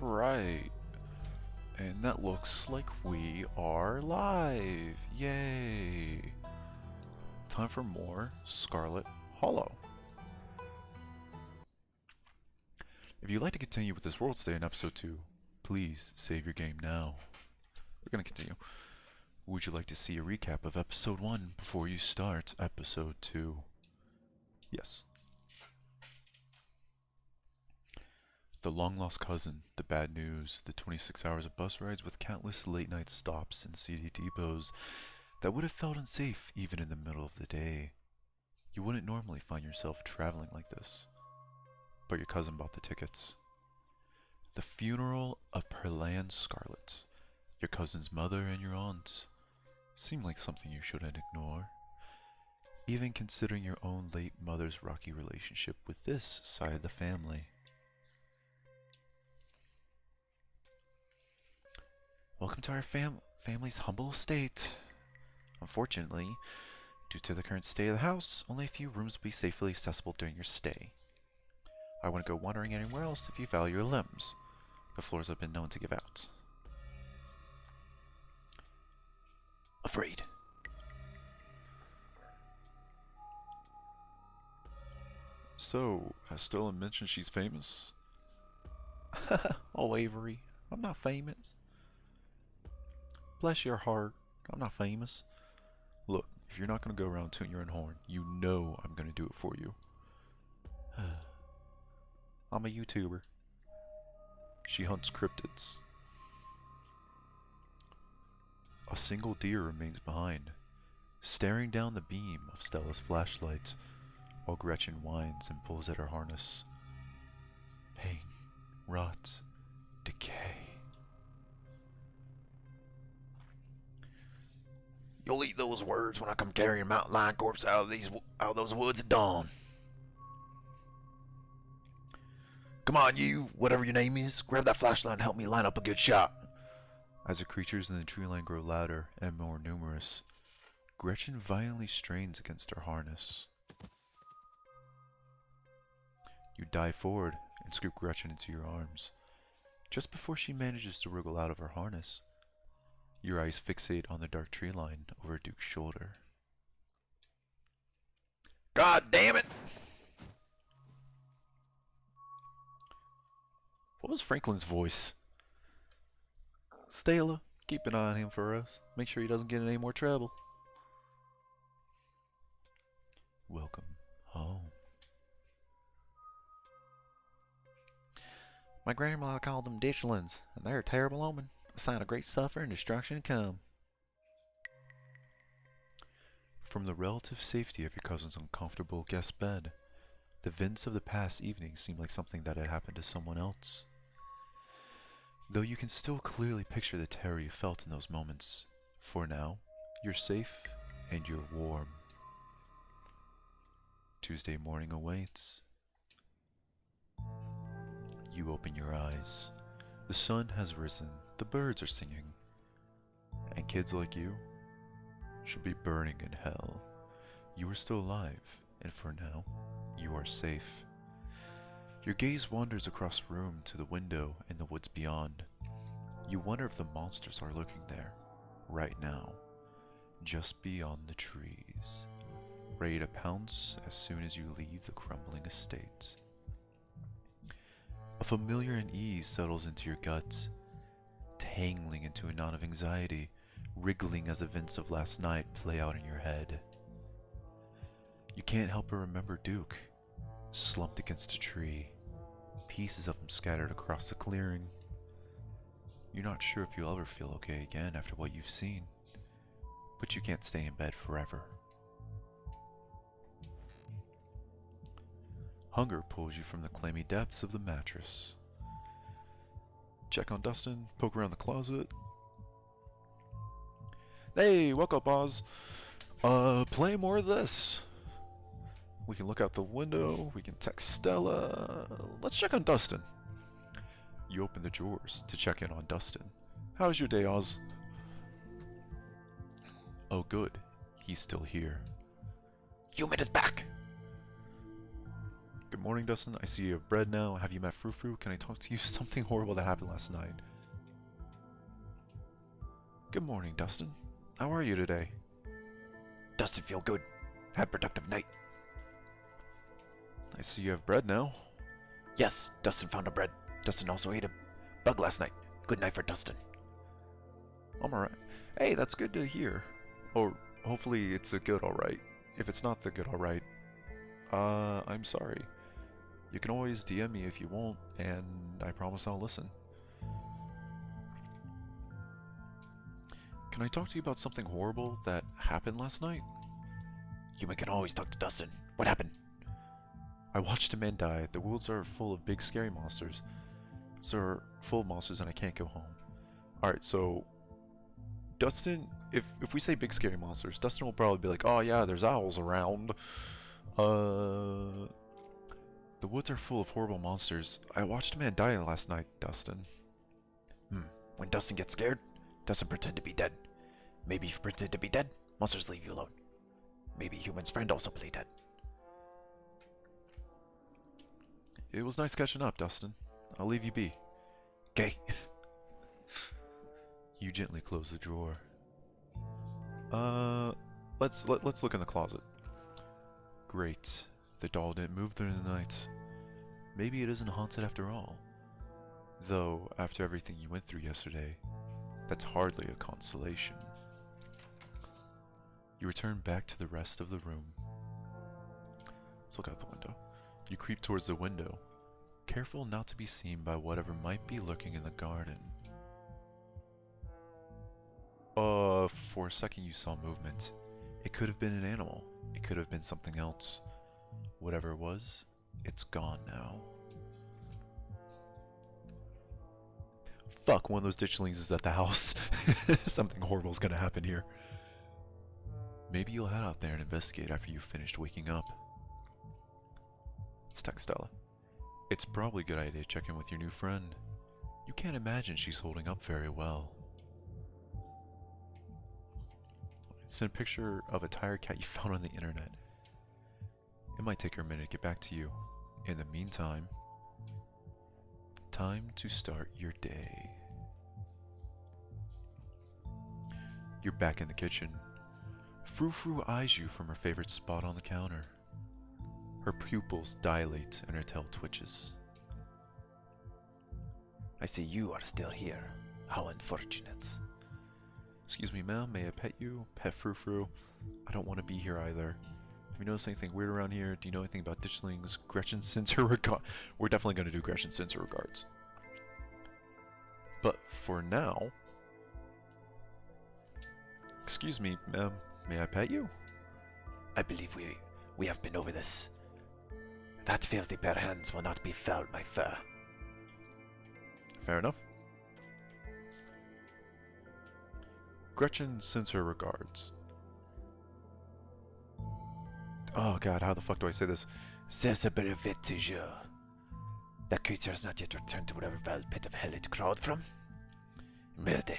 Right. And that looks like we are live. Yay. Time for more Scarlet Hollow. If you'd like to continue with this world stay in episode 2, please save your game now. We're going to continue. Would you like to see a recap of episode 1 before you start episode 2? Yes. The long-lost cousin, the bad news, the 26 hours of bus rides with countless late-night stops and CD depots that would have felt unsafe even in the middle of the day. You wouldn't normally find yourself traveling like this, but your cousin bought the tickets. The funeral of Perlan Scarlet, your cousin's mother and your aunt, seemed like something you shouldn't ignore, even considering your own late mother's rocky relationship with this side of the family. Welcome to our family's humble estate. Unfortunately, due to the current state of the house, only a few rooms will be safely accessible during your stay. I wouldn't go wandering anywhere else if you value your limbs. The floors have been known to give out. Afraid. So, has Stella mentioned she's famous? Oh, Avery, I'm not famous. Bless your heart, I'm not famous. Look, if you're not going to go around tooting your own horn, you know I'm going to do it for you. I'm a YouTuber. She hunts cryptids. A single deer remains behind, staring down the beam of Stella's flashlight, while Gretchen whines and pulls at her harness. Pain, rot, decay. You'll eat those words when I come carrying mountain lion corpse out of those woods at dawn. Come on, you, whatever your name is, grab that flashlight and help me line up a good shot. As the creatures in the tree line grow louder and more numerous, Gretchen violently strains against her harness. You dive forward and scoop Gretchen into your arms. Just before she manages to wriggle out of her harness, your eyes fixate on the dark tree line over Duke's shoulder. God damn it! What was Franklin's voice? Stella, keep an eye on him for us. Make sure he doesn't get in any more trouble. Welcome home. My grandma called them ditchlands, and they're a terrible omen, a sign of great suffering and destruction to come. From the relative safety of your cousin's uncomfortable guest bed, the events of the past evening seem like something that had happened to someone else. Though you can still clearly picture the terror you felt in those moments, for now, you're safe and you're warm. Tuesday morning awaits. You open your eyes. The sun has risen, the birds are singing, and kids like you should be burning in hell. You are still alive, and for now, you are safe. Your gaze wanders across the room to the window in the woods beyond. You wonder if the monsters are lurking there, right now, just beyond the trees, ready to pounce as soon as you leave the crumbling estate. A familiar unease settles into your gut, tangling into a knot of anxiety, wriggling as events of last night play out in your head. You can't help but remember Duke, slumped against a tree, pieces of him scattered across the clearing. You're not sure if you'll ever feel okay again after what you've seen, but you can't stay in bed forever. Hunger pulls you from the clammy depths of the mattress. Check on Dustin, poke around the closet. Hey, wake up, Oz. Play more of this. We can look out the window, we can text Stella. Let's check on Dustin. You open the drawers to check in on Dustin. How's your day, Oz? Oh good, he's still here. Human is back! Good morning, Dustin. I see you have bread now. Have you met Frou Frou? Can I talk to you? Something horrible that happened last night. Good morning, Dustin. How are you today? Dustin, feel good. Have a productive night. I see you have bread now. Yes, Dustin found a bread. Dustin also ate a bug last night. Good night for Dustin. I'm alright. Hey, that's good to hear. Or hopefully it's a good alright. If it's not the good alright, I'm sorry. You can always DM me if you want, and I promise I'll listen. Can I talk to you about something horrible that happened last night? You can always talk to Dustin. What happened? I watched a man die. The woods are full of big scary monsters. So are full of monsters and I can't go home. Alright, so Dustin, if we say big scary monsters, Dustin will probably be like, oh yeah, there's owls around. The woods are full of horrible monsters. I watched a man die last night, Dustin. When Dustin gets scared, Dustin pretend to be dead. Maybe if you pretend to be dead, monsters leave you alone. Maybe human's friend also play dead. It was nice catching up, Dustin. I'll leave you be. Okay. You gently close the drawer. Let's look in the closet. Great. The doll didn't move during the night. Maybe it isn't haunted after all. Though, after everything you went through yesterday, that's hardly a consolation. You return back to the rest of the room. Let's look out the window. You creep towards the window, careful not to be seen by whatever might be lurking in the garden. For a second you saw movement. It could have been an animal. It could have been something else. Whatever it was, it's gone now. Fuck, one of those ditchlings is at the house. Something horrible is gonna happen here. Maybe you'll head out there and investigate after you've finished waking up. Let's text Stella. It's probably a good idea to check in with your new friend. You can't imagine she's holding up very well. Send a picture of a tired cat you found on the internet. It might take her a minute to get back to you. In the meantime, time to start your day. You're back in the kitchen. Frou Frou eyes you from her favorite spot on the counter. Her pupils dilate and her tail twitches. I see you are still here. How unfortunate. Excuse me, ma'am, may I pet you? Pet Frou Frou? I don't want to be here either. Have you noticed anything weird around here? Do you know anything about ditchlings? Gretchen sends her regards. We're definitely going to do Gretchen sends her regards. But for now... Excuse me, ma'am, may I pet you? I believe we have been over this. That filthy pair of hands will not be fouled by fur. Fair enough. Gretchen sends her regards. Oh god, how the fuck do I say this? C'est a brevet de jour. That creature has not yet returned to whatever vile pit of hell it crawled from. Merde.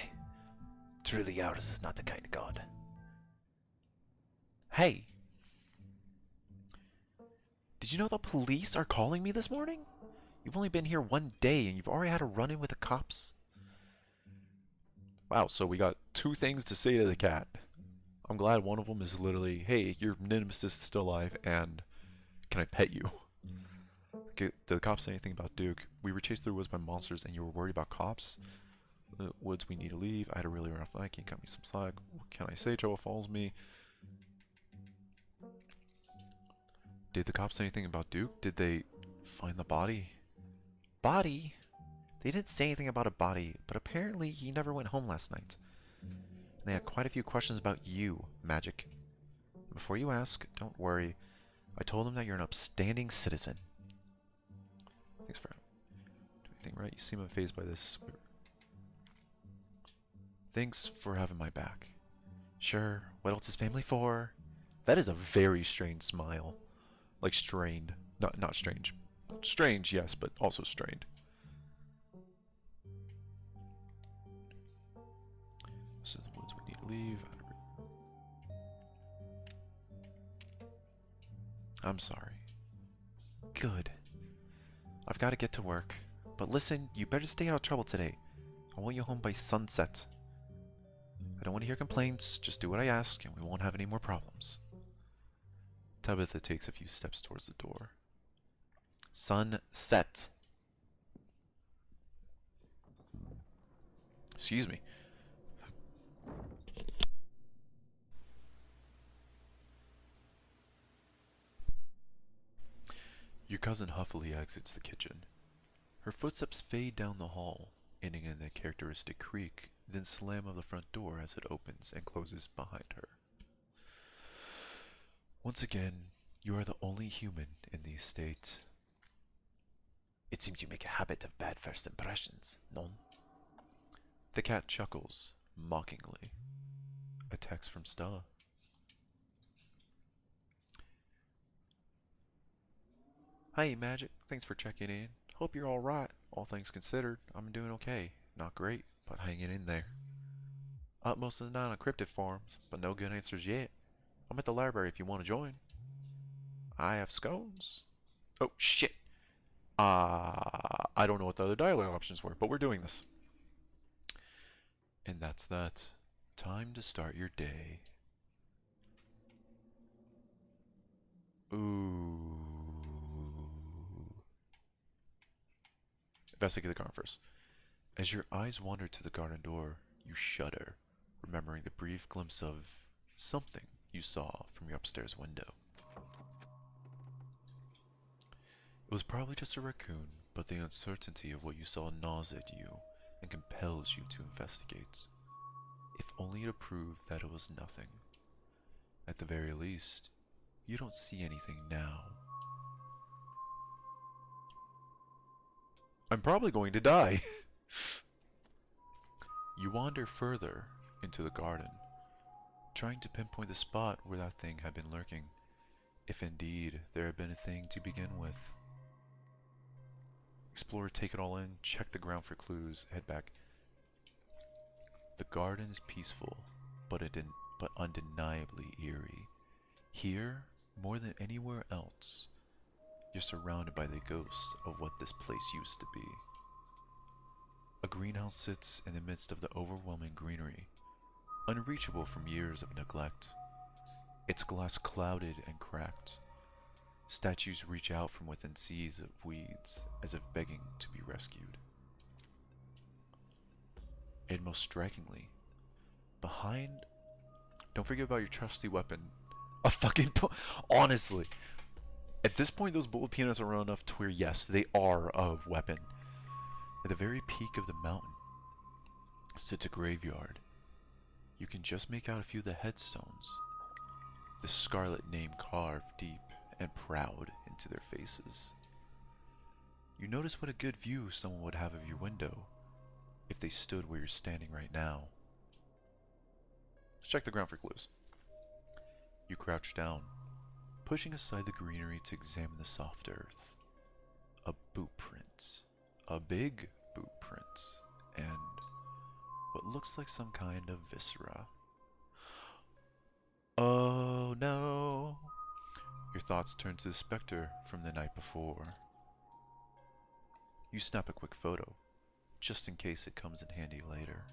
Truly ours is not the kind of god. Hey! Did you know the police are calling me this morning? You've only been here one day and you've already had a run-in with the cops? Wow, so we got two things to say to the cat. I'm glad one of them is literally, hey, your nemesis is still alive, and can I pet you? Okay, did the cops say anything about Duke? We were chased through the woods by monsters, and you were worried about cops? The woods, we need to leave. I had a really rough night. Can you cut me some slack? What can I say? Trouble follows me. Did the cops say anything about Duke? Did they find the body? Body? They didn't say anything about a body, but apparently he never went home last night. And they had quite a few questions about you, Magic. Before you ask, don't worry. I told them that you're an upstanding citizen. Thanks for doing everything right. You seem unfazed by this. Thanks for having my back. Sure, what else is family for? That is a very strange smile. Like strained. Not strange. Strange, yes, but also strained. This is the woods we need to leave. I'm sorry. Good. I've got to get to work. But listen, you better stay out of trouble today. I want you home by sunset. I don't want to hear complaints. Just do what I ask, and we won't have any more problems. Tabitha takes a few steps towards the door. Sunset. Excuse me. Your cousin huffily exits the kitchen. Her footsteps fade down the hall, ending in the characteristic creak, then slam of the front door as it opens and closes behind her. Once again, you are the only human in the estate. It seems you make a habit of bad first impressions, non? The cat chuckles, mockingly. A text from Stella. Hey, Magic. Thanks for checking in. Hope you're alright. All things considered, I'm doing okay. Not great, but hanging in there. Up most of the night on cryptid forums, but no good answers yet. I'm at the library if you want to join. I have scones. Oh, shit. I don't know what the other dialogue options were, but we're doing this. And that's that. Time to start your day. Ooh. Investigate the garden first. As your eyes wander to the garden door, you shudder, remembering the brief glimpse of something you saw from your upstairs window. It was probably just a raccoon, but the uncertainty of what you saw nauseated you and compels you to investigate, if only to prove that it was nothing. At the very least, you don't see anything now. I'm probably going to die. You wander further into the garden, trying to pinpoint the spot where that thing had been lurking, if indeed there had been a thing to begin with. Explore, take it all in, check the ground for clues, head back. The garden is peaceful, but undeniably eerie. Here, more than anywhere else, you're surrounded by the ghost of what this place used to be. A greenhouse sits in the midst of the overwhelming greenery, unreachable from years of neglect. Its glass clouded and cracked. Statues reach out from within seas of weeds, as if begging to be rescued. And most strikingly, behind... Don't forget about your trusty weapon. A fucking... Honestly. At this point, those bullet peanuts are around enough to where, yes, they are a weapon. At the very peak of the mountain sits a graveyard. You can just make out a few of the headstones. The Scarlet name carved deep and proud into their faces. You notice what a good view someone would have of your window if they stood where you're standing right now. Let's check the ground for clues. You crouch down, pushing aside the greenery to examine the soft earth. A boot print. A big boot print. And what looks like some kind of viscera. Oh no! Your thoughts turn to the specter from the night before. You snap a quick photo, just in case it comes in handy later.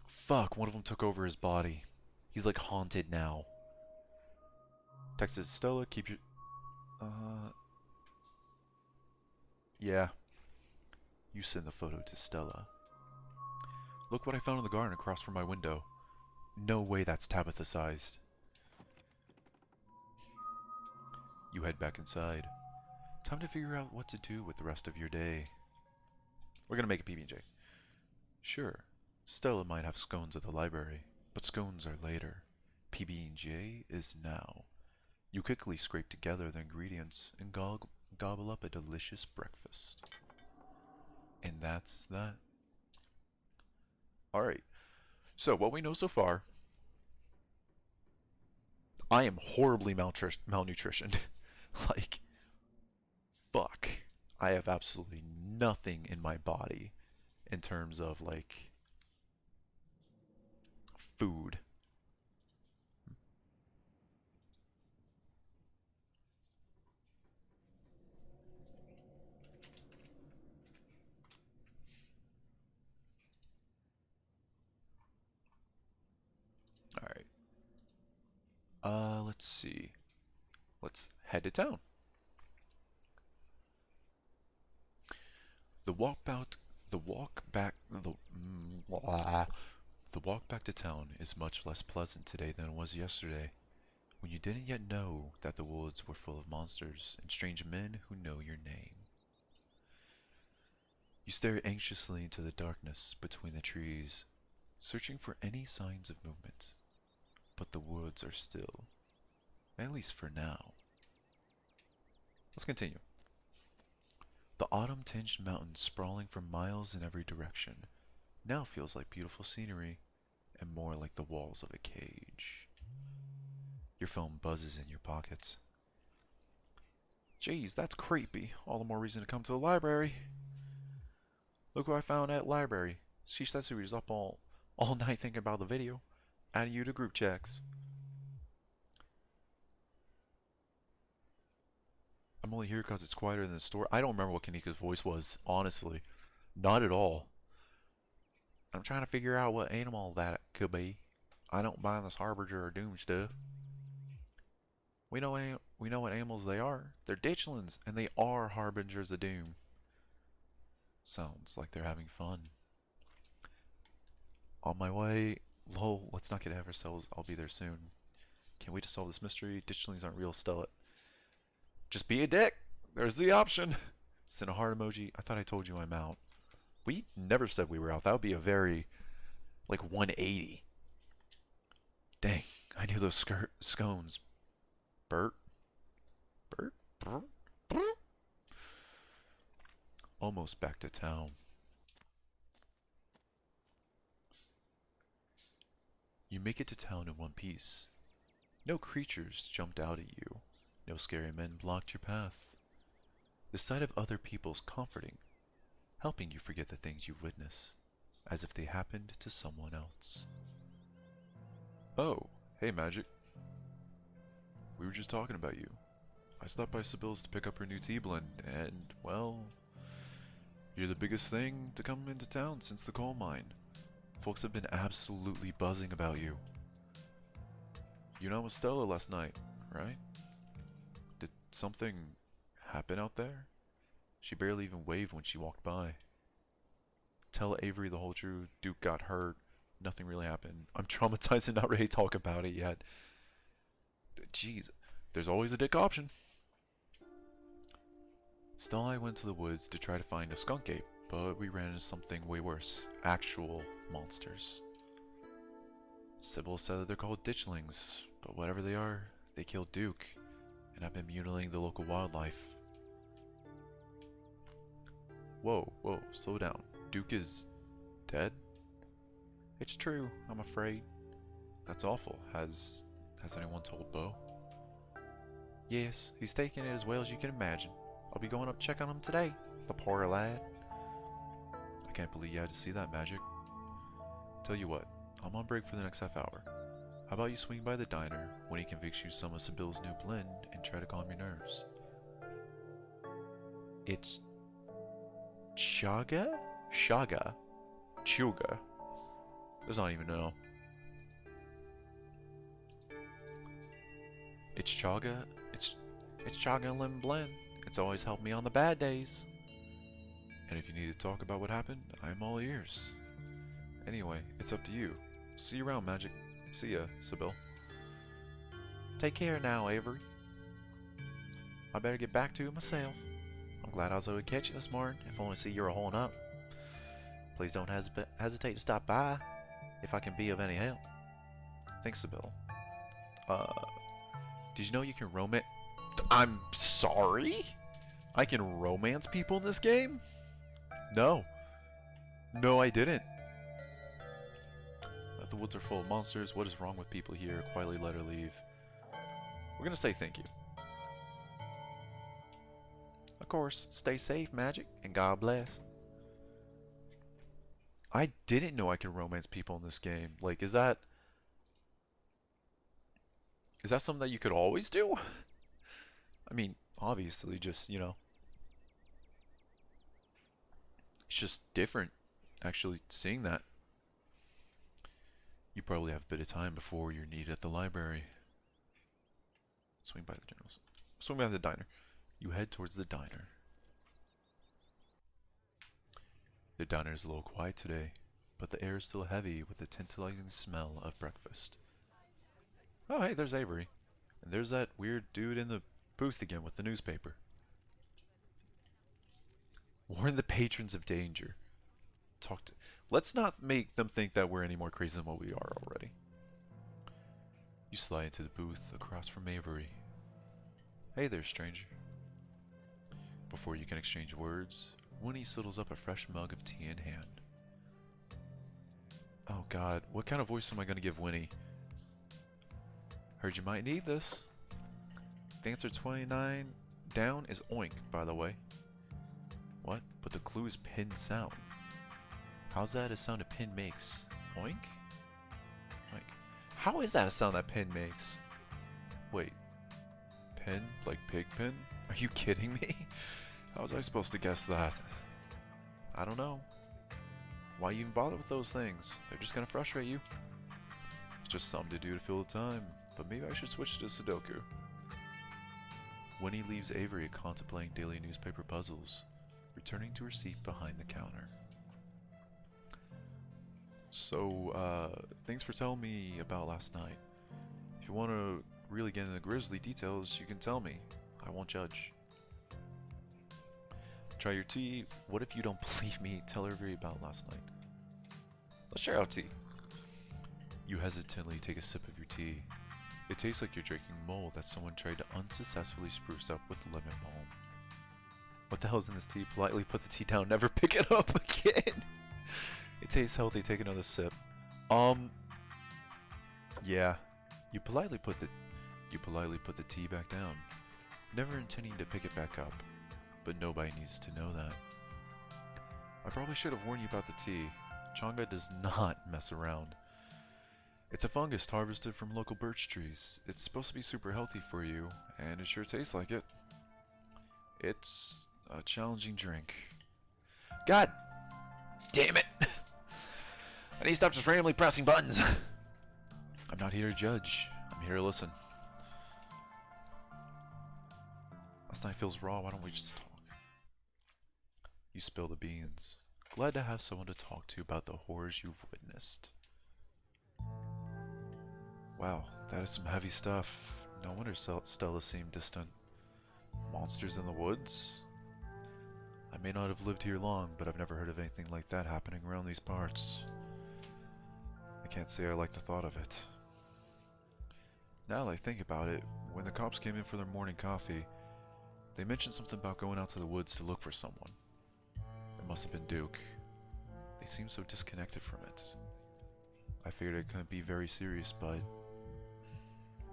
Fuck, one of them took over his body. He's like haunted now. Texted Stella, keep your... Yeah. You send the photo to Stella. Look what I found in the garden across from my window. No way that's Tabitha-sized. You head back inside. Time to figure out what to do with the rest of your day. We're gonna make a PB&J. Sure, Stella might have scones at the library, but scones are later. PB&J is now. You quickly scrape together the ingredients and gobble up a delicious breakfast. And that's that. Alright, so what we know so far, I am horribly malnutritioned. Like, fuck. I have absolutely nothing in my body in terms of, like, food. Let's see. Let's head to town. The walk back, the walk back, the walk back to town is much less pleasant today than it was yesterday, when you didn't yet know that the woods were full of monsters and strange men who know your name. You stare anxiously into the darkness between the trees, searching for any signs of movement, but the woods are still, at least for now. Let's continue. The autumn-tinged mountains sprawling for miles in every direction now feels like beautiful scenery and more like the walls of a cage. Your phone buzzes in your pockets. Geez, that's creepy. All the more reason to come to the library. Look who I found at library. She says she was up all night thinking about the video. Adding you to group checks. I'm only here because it's quieter than the store. I don't remember what Kanika's voice was, honestly. Not at all. I'm trying to figure out what animal that could be. I don't buy this Harbinger or Doom stuff. We know what animals they are. They're ditchlings, and they are Harbingers of Doom. Sounds like they're having fun. On my way. Lol, let's not get ahead of ourselves. I'll be there soon. Can't wait to solve this mystery. Ditchlings aren't real, Scarlet. Just be a dick. There's the option. Send a heart emoji. I thought I told you I'm out. We never said we were out. That would be a very, like, 180. Dang, I knew those scones. Bert? Bert? Bert? Bert? Almost back to town. You make it to town in one piece. No creatures jumped out at you. No scary men blocked your path. The sight of other people's comforting, helping you forget the things you witness, as if they happened to someone else. Oh, hey Magic. We were just talking about you. I stopped by Sibyl's to pick up her new tea blend, and, well, you're the biggest thing to come into town since the coal mine. Folks have been absolutely buzzing about you. You know with Stella last night, right? Did something happen out there? She barely even waved when she walked by. Tell Avery the whole truth. Duke got hurt. Nothing really happened. I'm traumatized and not ready to talk about it yet. Jeez, there's always a dick option. Stella and I went to the woods to try to find a skunk ape, but we ran into something way worse. Actual monsters. Sybil said that they're called ditchlings, but whatever they are, they killed Duke, and have been mutilating the local wildlife. Whoa, slow down. Duke is dead? It's true, I'm afraid. That's awful. Has anyone told Bo? Yes, he's taking it as well as you can imagine. I'll be going up to check on him today, the poor lad. I can't believe you had to see that, Magic. Tell you what, I'm on break for the next half hour. How about you swing by the diner when he can fix you some of Sibyl's new blend and try to calm your nerves? It's Chaga? Shaga? Chuga? Does not even know. It's Chaga. It's Chaga and lemon blend. It's always helped me on the bad days. And if you need to talk about what happened, I'm all ears. Anyway, it's up to you. See you around, Magic. See ya, Sybil. Take care now, Avery. I better get back to it myself. I'm glad I was able to catch you this morning, if only to see you're holding up. Please don't hesitate to stop by, if I can be of any help. Thanks, Sybil. Did you know you can romance... I'm sorry? I can romance people in this game? No. No, I didn't. That the woods are full of monsters. What is wrong with people here? Quietly let her leave. We're gonna say thank you. Of course, stay safe, Magic, and God bless. I didn't know I could romance people in this game. Like, is that something that you could always do? I mean, obviously, just, you know, it's just different, actually, seeing that. You probably have a bit of time before you're needed at the library. Swing by the generals. Swing by the diner. You head towards the diner. The diner is a little quiet today, but the air is still heavy with the tantalizing smell of breakfast. Oh, hey, there's Avery. And there's that weird dude in the booth again with the newspaper. Warn the patrons of danger. Let's not make them think that we're any more crazy than what we are already. You slide into the booth across from Avery. Hey there, stranger. Before you can exchange words, Winnie sidles up a fresh mug of tea in hand. Oh god, what kind of voice am I going to give Winnie? Heard you might need this. The answer 29 down is oink, by the way. What? But the clue is pin sound. How's that a sound a pin makes? Oink? Oink. How is that a sound that pin makes? Wait. Pin? Like pig pin? Are you kidding me? How was I supposed to guess that? I don't know. Why even bother with those things? They're just gonna frustrate you. It's just something to do to fill the time. But maybe I should switch to Sudoku. Winnie leaves Avery contemplating daily newspaper puzzles, returning to her seat behind the counter. So, thanks for telling me about last night. If you want to really get into the grisly details, you can tell me. I won't judge. Try your tea. What if you don't believe me? Tell Avery about last night. Let's share our tea. You hesitantly take a sip of your tea. It tastes like you're drinking mold that someone tried to unsuccessfully spruce up with lemon balm. What the hell's in this tea? Politely put the tea down, never pick it up again. It tastes healthy, take another sip. Yeah. You politely put the tea back down, never intending to pick it back up. But nobody needs to know that. I probably should have warned you about the tea. Changa does not mess around. It's a fungus harvested from local birch trees. It's supposed to be super healthy for you, and it sure tastes like it. It's a challenging drink. God damn it! I need to stop just randomly pressing buttons. I'm not here to judge. I'm here to listen. Last night feels raw. Why don't we just talk? You spill the beans. Glad to have someone to talk to about the horrors you've witnessed. Wow, that is some heavy stuff. No wonder Stella seemed distant. Monsters in the woods? I may not have lived here long, but I've never heard of anything like that happening around these parts. I can't say I like the thought of it. Now that I think about it, when the cops came in for their morning coffee, they mentioned something about going out to the woods to look for someone. It must have been Duke. They seemed so disconnected from it. I figured it couldn't be very serious, but...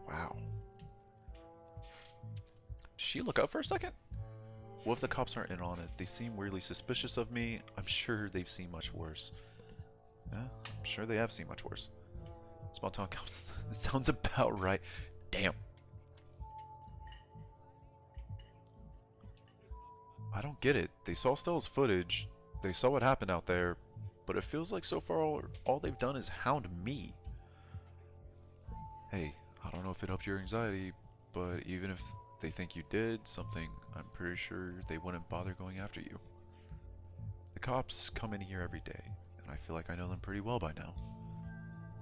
wow. Did she look up for a second? What if the cops aren't in on it? They seem weirdly suspicious of me. I'm sure they've seen much worse. Yeah, I'm sure they have seen much worse. Small town cops. It sounds about right. Damn. I don't get it. They saw Stella's footage. They saw what happened out there. But it feels like so far all they've done is hound me. Hey, I don't know if it helped your anxiety, but even if they think you did something, I'm pretty sure they wouldn't bother going after you. The cops come in here every day, and I feel like I know them pretty well by now.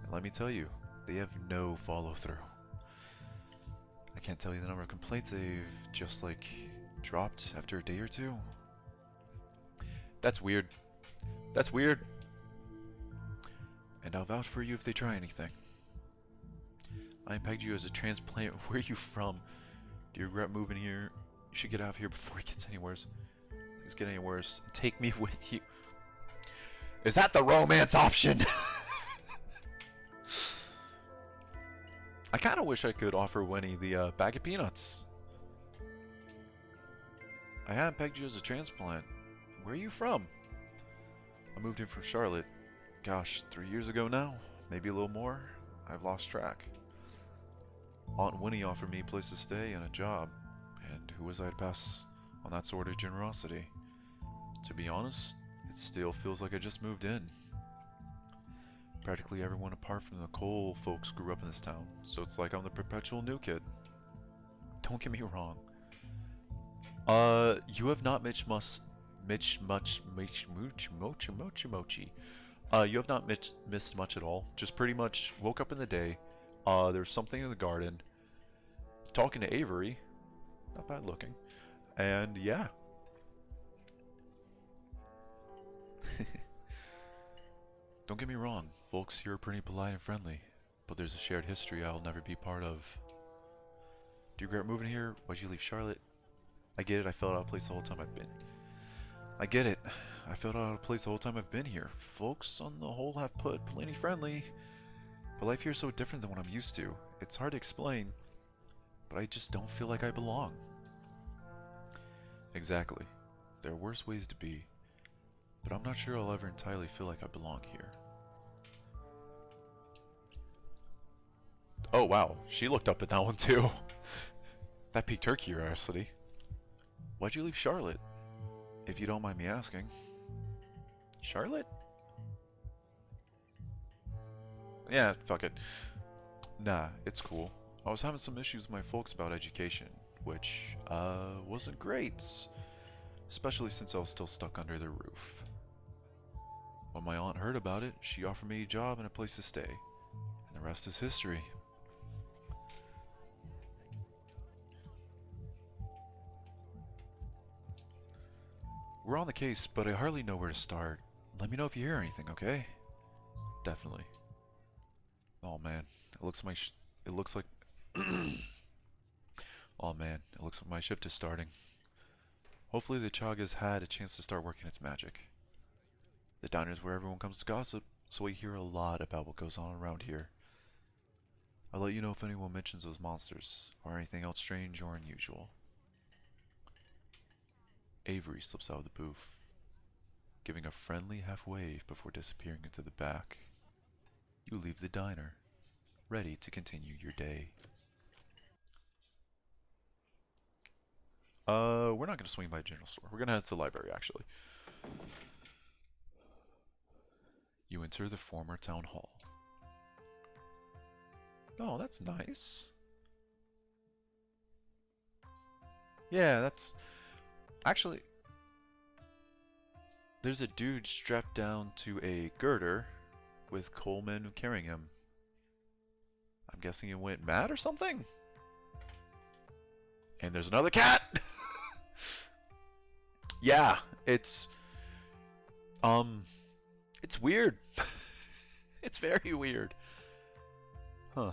And let me tell you, they have no follow-through. I can't tell you the number of complaints they've just like dropped after a day or two. That's weird. That's weird. And I'll vouch for you if they try anything. I pegged you as a transplant. Where are you from? Do you regret moving here? You should get out of here before it gets any worse. Things get any worse. Take me with you. Is that the romance option? I kind of wish I could offer Winnie the bag of peanuts. I haven't pegged you as a transplant. Where are you from? I moved in from Charlotte. Gosh, 3 years ago now? Maybe a little more? I've lost track. Aunt Winnie offered me a place to stay and a job, and who was I to pass on that sort of generosity? To be honest, it still feels like I just moved in. Practically everyone apart from the Cole folks grew up in this town, so it's like I'm the perpetual new kid. don't get me wrong. You have not mochi. You have not missed much at all. Just pretty much woke up in the day. There's something in the garden. Talking to Avery. Not bad looking. And yeah. Don't get me wrong. Folks here are pretty polite and friendly. But there's a shared history I'll never be part of. Do you regret moving here? Why'd you leave Charlotte? I get it, I felt out of place the whole time I've been. I get it. I felt out of place the whole time I've been here. Folks on the whole have put plenty friendly. But life here is so different than what I'm used to. It's hard to explain. But I just don't feel like I belong. Exactly. There are worse ways to be. But I'm not sure I'll ever entirely feel like I belong here. Oh wow, she looked up at that one too. That piqued her curiosity. Why'd you leave Charlotte? If you don't mind me asking. Charlotte? Yeah, fuck it. Nah, it's cool. I was having some issues with my folks about education, which, wasn't great. Especially since I was still stuck under the roof. When my aunt heard about it, she offered me a job and a place to stay. And the rest is history. We're on the case, but I hardly know where to start. Let me know if you hear anything, okay? Definitely. Oh man, it looks like oh man, it looks like my shift is starting. Hopefully the Chaga's had a chance to start working its magic. The diner's where everyone comes to gossip, so we hear a lot about what goes on around here. I'll let you know if anyone mentions those monsters, or anything else strange or unusual. Avery slips out of the booth, giving a friendly half wave before disappearing into the back. You leave the diner, ready to continue your day. We're not gonna swing by a general store. We're gonna head to the library, actually. You enter the former town hall. Oh, that's nice. Yeah, that's... Actually, there's a dude strapped down to a girder with Coleman carrying him. I'm guessing he went mad or something? And there's another cat! Yeah, it's weird. It's very weird. Huh.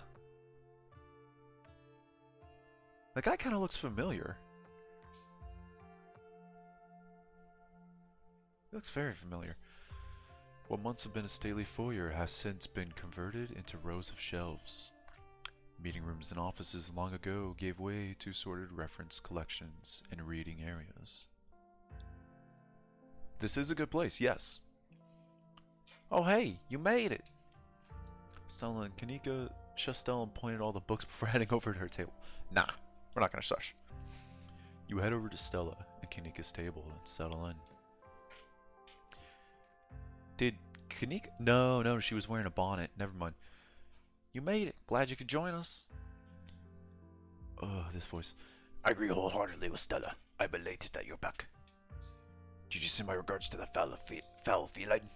The guy kind of looks familiar. He looks very familiar. What once have been a stately foyer has since been converted into rows of shelves. Meeting rooms and offices long ago gave way to sorted reference collections and reading areas. This is a good place, yes. Oh hey, you made it! Stella and Kanika Chastel and pointed all the books before heading over to her table. Nah, we're not gonna shush. You head over to Stella and Kanika's table and settle in. Did Kanika... No, she was wearing a bonnet. Never mind. You made it. Glad you could join us. Oh, this voice. I agree wholeheartedly with Stella. I'm elated that you're back. Did you send my regards to the foul feline?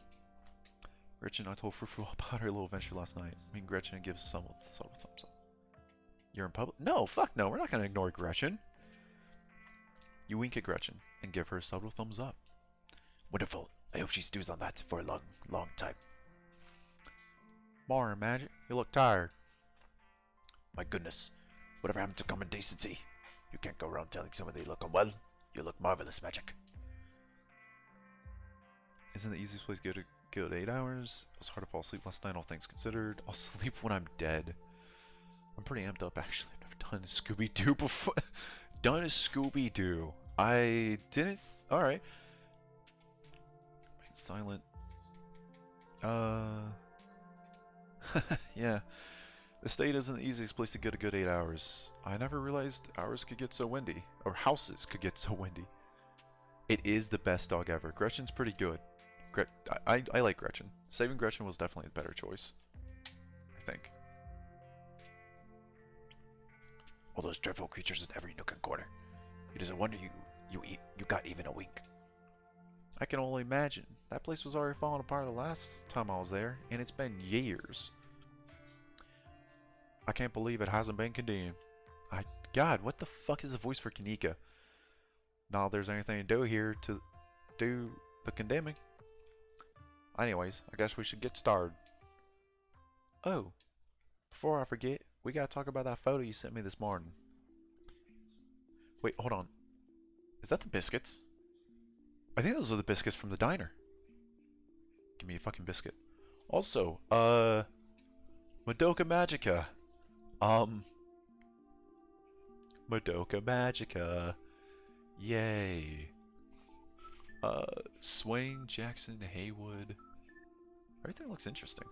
Gretchen, I told Frou about her little adventure last night. Me and Gretchen give some subtle thumbs up. You're in public? No, fuck no. We're not going to ignore Gretchen. You wink at Gretchen and give her a subtle thumbs up. Wonderful. I hope she stews on that for a long, long time. Morning, Magic. You look tired. My goodness. Whatever happened to common decency? You can't go around telling someone they look unwell. You look marvelous, Magic. Isn't the easiest place to go to 8 hours? It was hard to fall asleep last night, all things considered. I'll sleep when I'm dead. I'm pretty amped up, actually. I've never done Scooby-Doo before. Done a Scooby-Doo. I didn't... Alright. Silent. Yeah. The state isn't the easiest place to get a good 8 hours. I never realized hours could get so windy. Or houses could get so windy. It is the best dog ever. Gretchen's pretty good. I like Gretchen. Saving Gretchen was definitely the better choice. I think. all those dreadful creatures in every nook and corner. It is a wonder you got even a wink. I can only imagine. That place was already falling apart the last time I was there, and it's been years. I can't believe it hasn't been condemned. God, what the fuck is the voice for Kanika? Not if there's anything to do here to do the condemning. Anyways, I guess we should get started. Oh, before I forget, we gotta talk about that photo you sent me this morning. Wait, hold on. Is that the biscuits? I think those are the biscuits from the diner. Give me a fucking biscuit. Also, Madoka Magica. Madoka Magica. Yay. Swain, Jackson, Haywood. Everything looks interesting.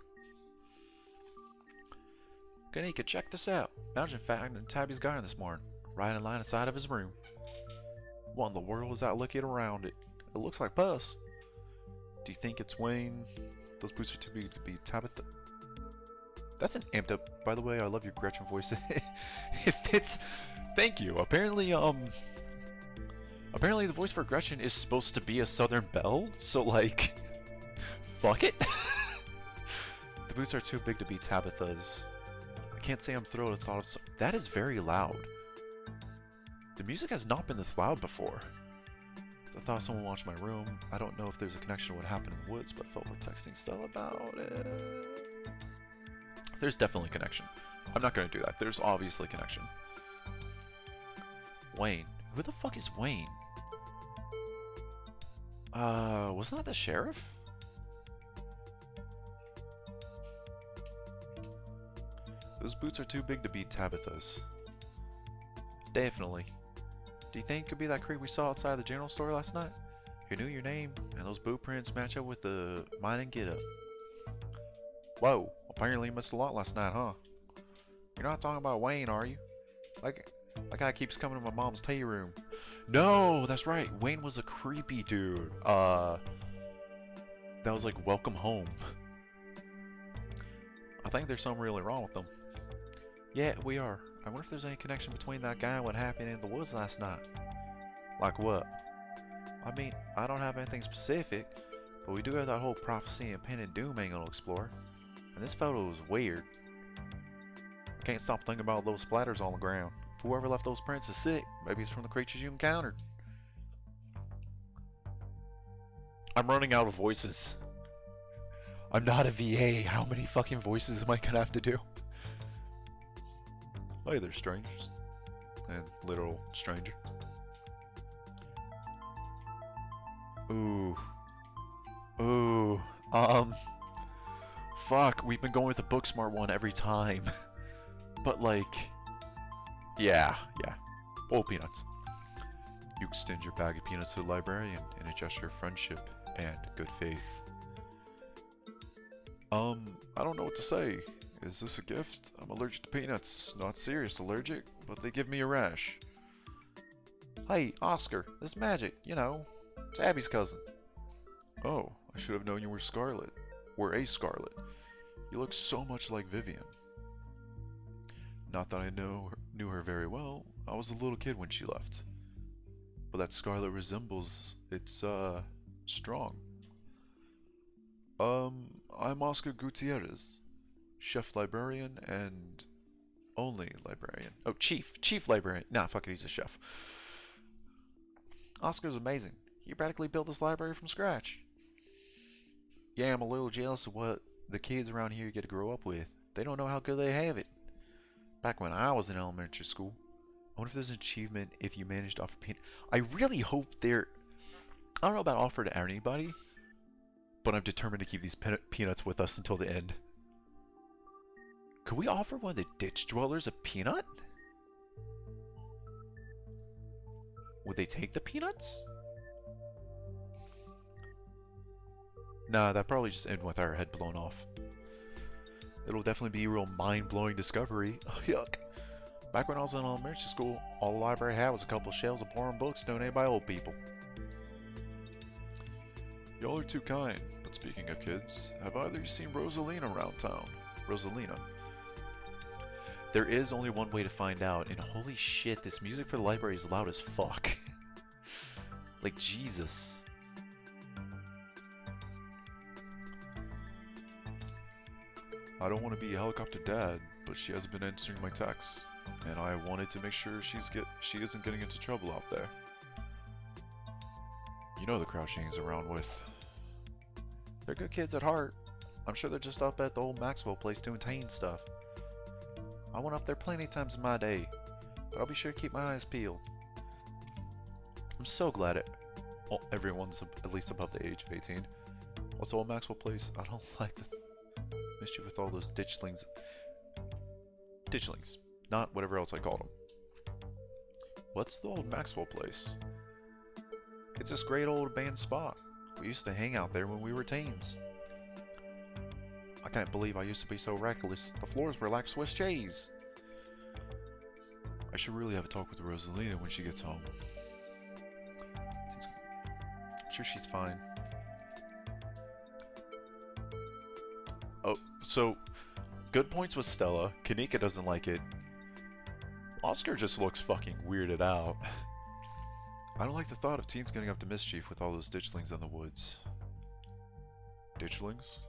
Kanika, check this out. Imagine finding Tabby's garden this morning, right in line inside of his room. What in the world is that looking around it? It looks like pus. Do you think it's Wayne? Those boots are too big to be Tabitha. That's an amped up, by the way. I love your Gretchen voice. It fits. Thank you. Apparently the voice for Gretchen is supposed to be a Southern belle, so like, fuck it. The boots are too big to be Tabitha's. I can't say I'm thrilled at the thought of that is very loud. The music has not been this loud before. I thought someone watched my room. I don't know if there's a connection to what happened in the woods, but felt we're texting Stella about it. There's definitely a connection. I'm not going to do that. There's obviously a connection. Wayne. Who the fuck is Wayne? Wasn't that the sheriff? Those boots are too big to be Tabitha's. Definitely. Do you think it could be that creep we saw outside the general store last night? Who knew your name, and those boot prints match up with the mine and get up. Whoa, apparently you missed a lot last night, huh? You're not talking about Wayne, are you? Like, that guy keeps coming to my mom's tea room. No, that's right. Wayne was a creepy dude. That was like welcome home. I think there's something really wrong with them. Yeah, we are. I wonder if there's any connection between that guy and what happened in the woods last night. Like what? I mean, I don't have anything specific, but we do have that whole prophecy and impending doom angle to explore. And this photo is weird. I can't stop thinking about those splatters on the ground. If whoever left those prints is sick, maybe it's from the creatures you encountered. I'm running out of voices. I'm not a VA. How many fucking voices am I gonna have to do? Hey there, strangers. And literal stranger. Ooh. Ooh. Fuck, we've been going with the Booksmart one every time. But like... Yeah. Old peanuts. You extend your bag of peanuts to the librarian in a gesture of friendship and good faith. I don't know what to say. Is this a gift? I'm allergic to peanuts. Not serious allergic, but they give me a rash. Hey, Oscar, this is Magic, you know, Tabby's cousin. Oh, I should have known you were Scarlet. Or a Scarlet. You look so much like Vivian. Not that I knew her very well. I was a little kid when she left. But that Scarlet resembles, it's, strong. I'm Oscar Gutierrez. Chef librarian and only librarian. Oh, chief librarian. Nah, fuck it, he's a chef. Oscar's amazing. He practically built this library from scratch. Yeah, I'm a little jealous of what the kids around here get to grow up with. They don't know how good they have it. Back when I was in elementary school, I wonder if there's an achievement if you manage to offer peanut. I really hope they're... I don't know about offer to anybody, but I'm determined to keep these peanuts with us until the end. Could we offer one of the ditch dwellers a peanut? Would they take the peanuts? Nah, that probably just end with our head blown off. It'll definitely be a real mind-blowing discovery. Oh, yuck. Back when I was in elementary school, all the library had was a couple of shelves of boring books donated by old people. Y'all are too kind, but speaking of kids, have either of you seen Rosalina around town? Rosalina? There is only one way to find out, and holy shit, this music for the library is loud as fuck. Like, Jesus. I don't want to be a helicopter dad, but she hasn't been answering my texts, and I wanted to make sure she isn't getting into trouble out there. You know the crowd she hangs around with. They're good kids at heart. I'm sure they're just up at the old Maxwell place doing teen stuff. I went up there plenty of times in my day, but I'll be sure to keep my eyes peeled. I'm so glad everyone's at least above the age of 18. What's old Maxwell place? I don't like the mischief with all those ditchlings. Ditchlings, not whatever else I called them. What's the old Maxwell place? It's this great old abandoned spot. We used to hang out there when we were teens. I can't believe I used to be so reckless. The floors were like Swiss cheese. I should really have a talk with Rosalina when she gets home. I'm sure she's fine. Oh, so good points with Stella. Kanika doesn't like it. Oscar just looks fucking weirded out. I don't like the thought of teens getting up to mischief with all those ditchlings in the woods. Ditchlings?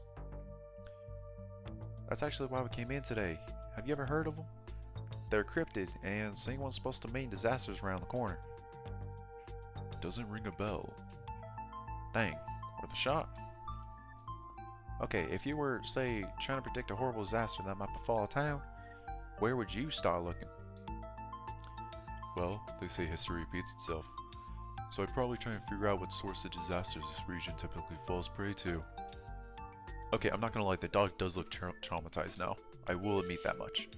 That's actually why we came in today. Have you ever heard of them? They're cryptid, and saying one's supposed to mean disasters around the corner. Doesn't ring a bell. Dang, worth a shot. Okay, if you were, say, trying to predict a horrible disaster that might befall a town, where would you start looking? Well, they say history repeats itself. So I'd probably try and figure out what source of disasters this region typically falls prey to. Okay, I'm not gonna lie, the dog does look traumatized now. I will admit that much.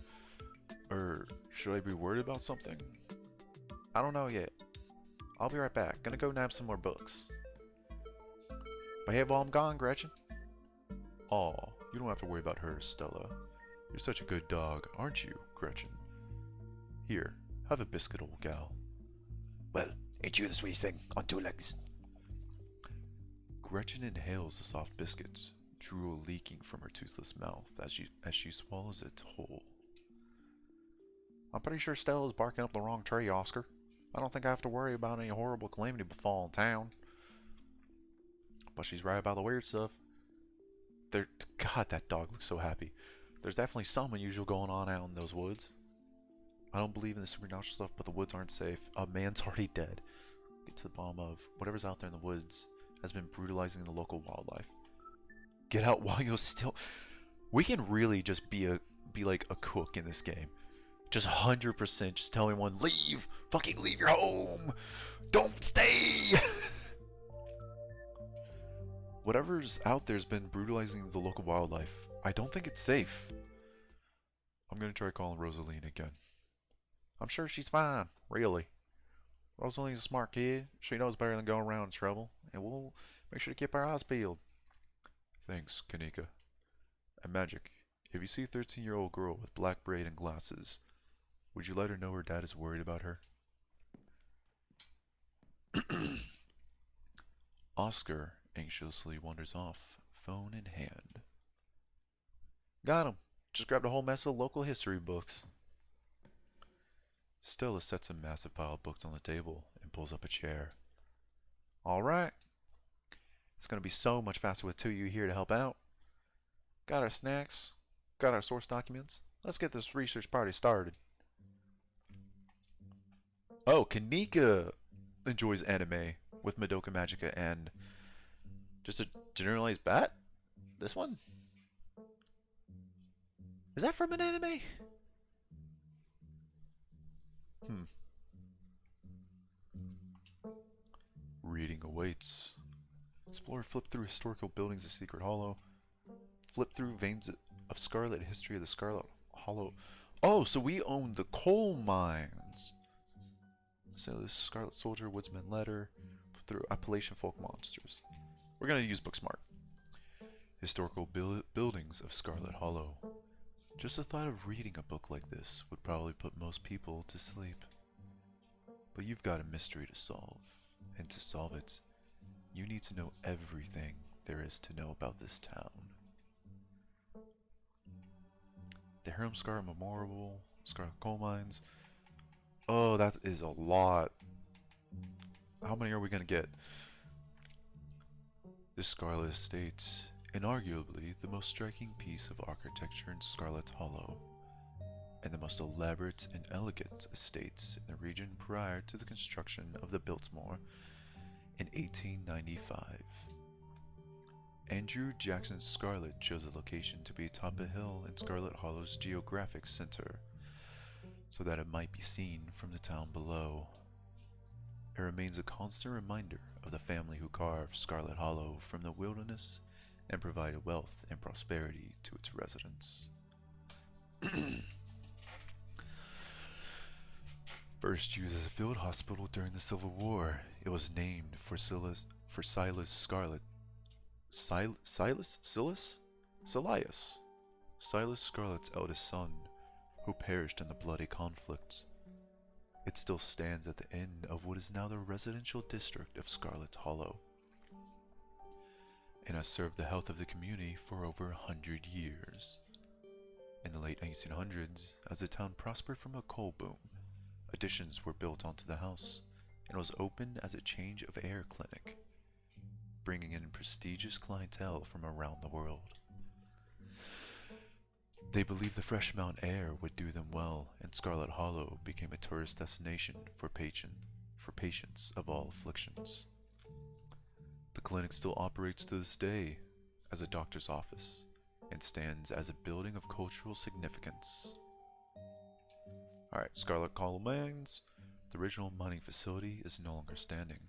Should I be worried about something? I don't know yet. I'll be right back. Gonna go nab some more books. Behave while I'm gone, Gretchen. Aw, you don't have to worry about her, Stella. You're such a good dog, aren't you, Gretchen? Here, have a biscuit, old gal. Well, ain't you the sweetest thing on two legs? Gretchen inhales the soft biscuits, drool leaking from her toothless mouth as she swallows it whole. I'm pretty sure Stella's barking up the wrong tree, Oscar. I don't think I have to worry about any horrible calamity befalling town. But she's right about the weird stuff. God, that dog looks so happy. There's definitely some unusual going on out in those woods. I don't believe in the supernatural stuff, but the woods aren't safe. A man's already dead. Get to the bottom of whatever's out there in the woods has been brutalizing the local wildlife. Get out while you're still... We can really just be like a cook in this game. Just 100% just tell everyone, leave! Fucking leave your home! Don't stay! Whatever's out there's been brutalizing the local wildlife. I don't think it's safe. I'm gonna try calling Rosaline again. I'm sure she's fine, really. Rosaline's a smart kid. She knows better than going around in trouble. And we'll make sure to keep our eyes peeled. Thanks, Kanika. And Magic, if you see a 13-year-old girl with black braid and glasses, would you let her know her dad is worried about her? Oscar anxiously wanders off, phone in hand. Got him. Just grabbed a whole mess of local history books. Stella sets a massive pile of books on the table and pulls up a chair. Alright. It's gonna be so much faster with two of you here to help out. Got our snacks. Got our source documents. Let's get this research party started. Oh, Kanika enjoys anime with Madoka Magica and just a generalized bat? This one? Is that from an anime? Reading awaits. Explore, flip through historical buildings of Secret Hollow. Flip through veins of Scarlet, history of the Scarlet Hollow. Oh, so we own the coal mines. So this Scarlet Soldier, Woodsman Letter, flip through Appalachian folk monsters. We're gonna use Booksmart. Historical buildings of Scarlet Hollow. Just the thought of reading a book like this would probably put most people to sleep. But you've got a mystery to solve, and to solve it, you need to know everything there is to know about this town. The Harem Scar Memorial Scarlet coal mines. Oh, that is a lot. How many are we gonna get? The Scarlet Estate, inarguably the most striking piece of architecture in Scarlet Hollow, and the most elaborate and elegant estates in the region prior to the construction of the Biltmore in 1895. Andrew Jackson Scarlet chose a location to be atop a hill in Scarlet Hollow's geographic center, so that it might be seen from the town below. It remains a constant reminder of the family who carved Scarlet Hollow from the wilderness and provided wealth and prosperity to its residents. First used as a field hospital during the Civil War, it was named for Silas Scarlet. Silas Scarlet's eldest son, who perished in the bloody conflict. It still stands at the end of what is now the residential district of Scarlet Hollow, and has served the health of the community for over 100 years. In the late 1800s, as the town prospered from a coal boom, additions were built onto the house, and was opened as a change of air clinic, bringing in prestigious clientele from around the world. They believed the fresh mountain air would do them well, and Scarlet Hollow became a tourist destination for patients of all afflictions. The clinic still operates to this day as a doctor's office and stands as a building of cultural significance. Alright, Scarlet Hollow Mines. The original mining facility is no longer standing,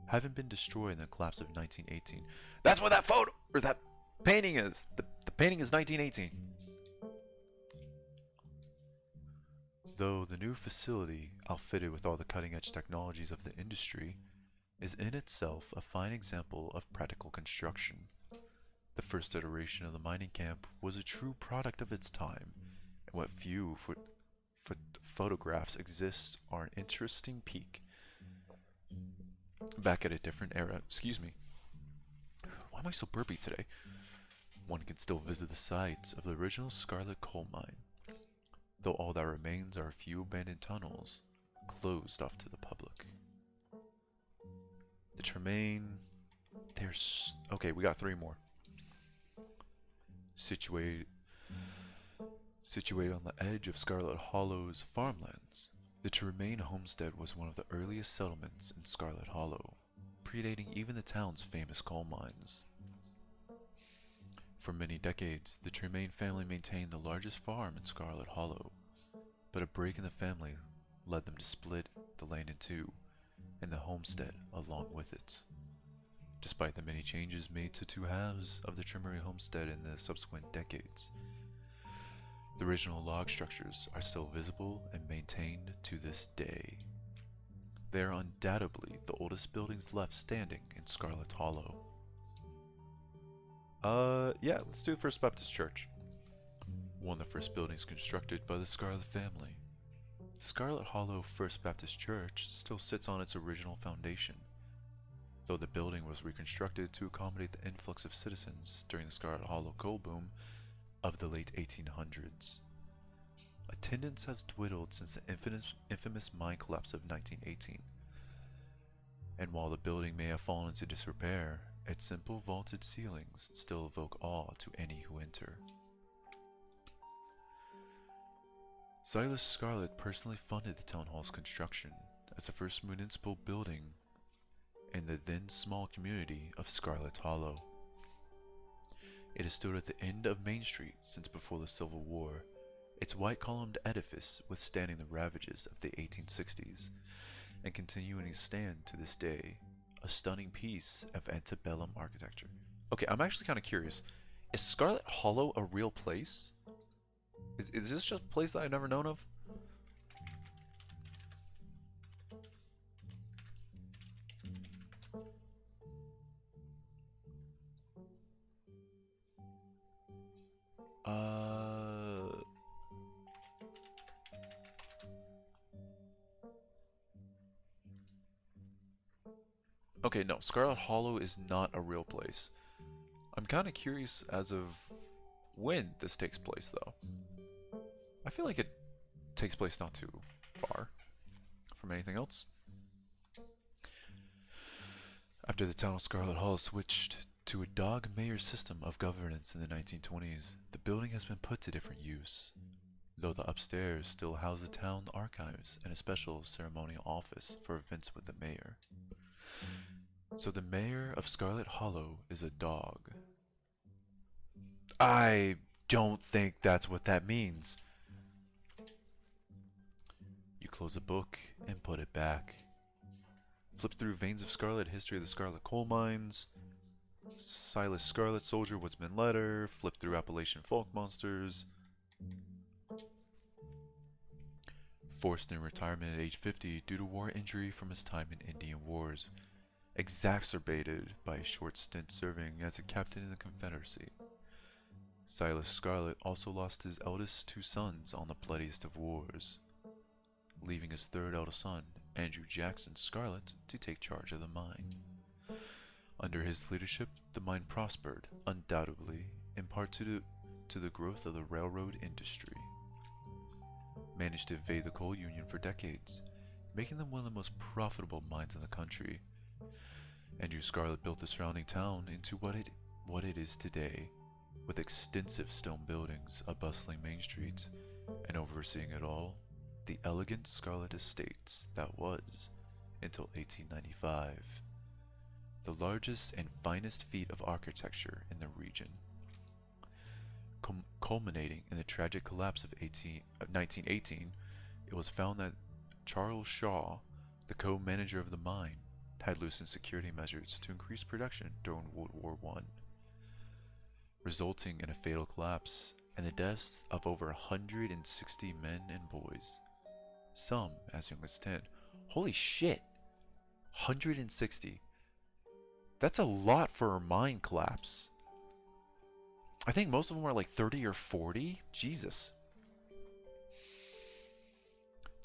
having been destroyed in the collapse of 1918. That's what that photo, or that painting is! The painting is 1918. Though the new facility, outfitted with all the cutting-edge technologies of the industry, is in itself a fine example of practical construction. The first iteration of the mining camp was a true product of its time, and what few photographs exist are an interesting peek back at a different era. Excuse me. Why am I so burpy today? One can still visit the sites of the original Scarlet coal mine, though all that remains are a few abandoned tunnels closed off to the public. The Tremaine... Okay, we got 3 more. Situated on the edge of Scarlet Hollow's farmlands, the Tremaine homestead was one of the earliest settlements in Scarlet Hollow, predating even the town's famous coal mines. For many decades, the Tremaine family maintained the largest farm in Scarlet Hollow, but a break in the family led them to split the land in two, and the homestead along with it. Despite the many changes made to 2 halves of the Tremaine homestead in the subsequent decades, the original log structures are still visible and maintained to this day. They are undoubtedly the oldest buildings left standing in Scarlet Hollow. Yeah, let's do the First Baptist Church. One of the first buildings constructed by the Scarlet family. The Scarlet Hollow First Baptist Church still sits on its original foundation, though the building was reconstructed to accommodate the influx of citizens during the Scarlet Hollow coal boom of the late 1800s. Attendance has dwindled since the infamous mine collapse of 1918, and while the building may have fallen into disrepair, its simple vaulted ceilings still evoke awe to any who enter. Silas Scarlet personally funded the town hall's construction as the first municipal building in the then small community of Scarlet Hollow. It has stood at the end of Main Street since before the Civil War, its white columned edifice withstanding the ravages of the 1860s and continuing to stand to this day, a stunning piece of antebellum architecture. Okay, I'm actually kind of curious. Is Scarlet Hollow a real place? Is this just a place that I've never known of? Okay, no, Scarlet Hollow is not a real place. I'm kind of curious as of when this takes place, though. I feel like it takes place not too far from anything else. After the town of Scarlet Hall switched to a dog mayor system of governance in the 1920s, the building has been put to different use, though the upstairs still house the town archives and a special ceremonial office for events with the mayor. So the mayor of Scarlet Hollow is a dog. I don't think that's what that means. You close a book and put it back. Flip through Veins of Scarlet, History of the Scarlet Coal Mines, Silas Scarlet, Soldier, Woodsman Letter, flip through Appalachian Folk Monsters. Forced in retirement at age 50 due to war injury from his time in Indian Wars, exacerbated by a short stint serving as a captain in the Confederacy. Silas Scarlet also lost his eldest two sons on the bloodiest of wars, leaving his third eldest son, Andrew Jackson Scarlet, to take charge of the mine. Under his leadership, the mine prospered, undoubtedly, in part to the growth of the railroad industry. Managed to evade the coal union for decades, making them one of the most profitable mines in the country. Andrew Scarlet built the surrounding town into what it is today, with extensive stone buildings, a bustling main street, and overseeing it all, the elegant Scarlet Estates that was, until 1895, the largest and finest feat of architecture in the region, culminating in the tragic collapse of 1918. It was found that Charles Shaw, the co-manager of the mine, had loosened security measures to increase production during World War I, resulting in a fatal collapse and the deaths of over 160 men and boys, some as young as 10. Holy shit! 160. That's a lot for a mine collapse. I think most of them are like 30 or 40. Jesus.